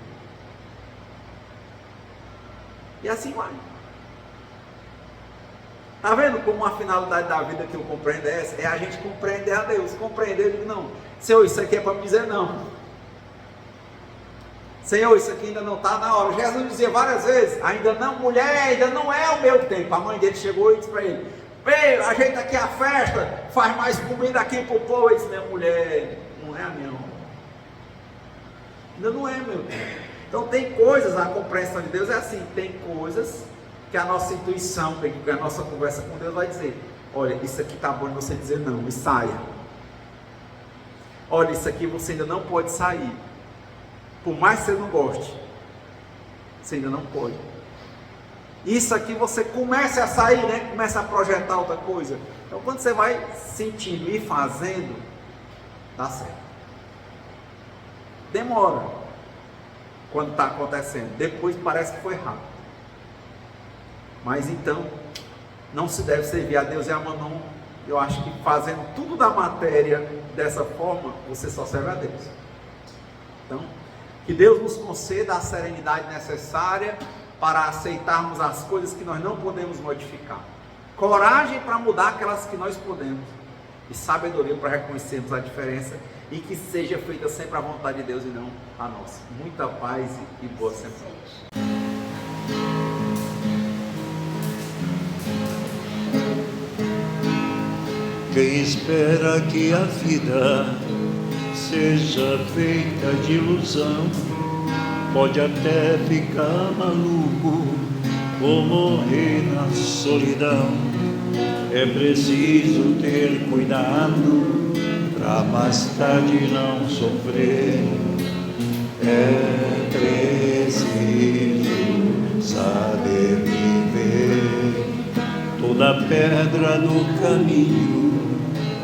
E assim vai. Está vendo como a finalidade da vida que eu compreendo é essa? É a gente compreender a Deus. Compreender, eu digo, não, Senhor, isso aqui é para me dizer não. Senhor, isso aqui ainda não está na hora. Jesus dizia várias vezes, ainda não, mulher, ainda não é o meu tempo. A mãe dele chegou e disse para ele, vem, ajeita aqui a festa, faz mais comida aqui para o povo. Ele disse, minha mulher, não é a minha hora. Ainda não é meu tempo. Então tem coisas, a compreensão de Deus é assim, tem coisas que a nossa intuição, que a nossa conversa com Deus vai dizer, olha, isso aqui está bom de você dizer não, e saia. Olha, isso aqui você ainda não pode sair. Por mais que você não goste, Você ainda não pode. Isso aqui você começa a sair, né? Começa a projetar outra coisa. Então quando você vai sentindo e fazendo, dá certo. Demora quando está acontecendo. Depois parece que foi rápido. Mas então, não se deve servir a Deus e a Mamão. Eu acho que fazendo tudo da matéria dessa forma, você só serve a Deus. Então, que Deus nos conceda a serenidade necessária para aceitarmos as coisas que nós não podemos modificar. Coragem para mudar aquelas que nós podemos. E sabedoria para reconhecermos a diferença e que seja feita sempre a vontade de Deus e não a nossa. Muita paz e boa semana. Quem espera que a vida seja feita de ilusão, pode até ficar maluco ou morrer na solidão. É preciso ter cuidado pra mais tarde não sofrer. É preciso saber viver. Toda pedra do caminho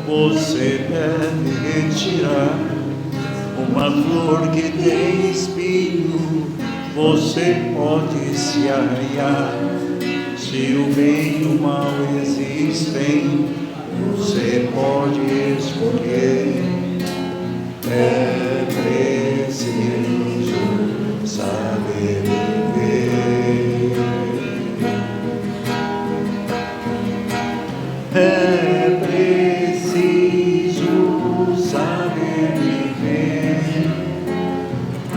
você deve retirar. Uma flor que tem espinho você pode se arranhar. Se o bem e o mal existem, você pode escolher. É preciso saber viver. É preciso saber viver.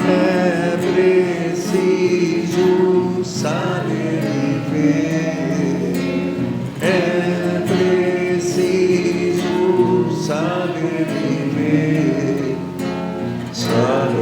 É preciso saber viver. É preciso saber viver. Saber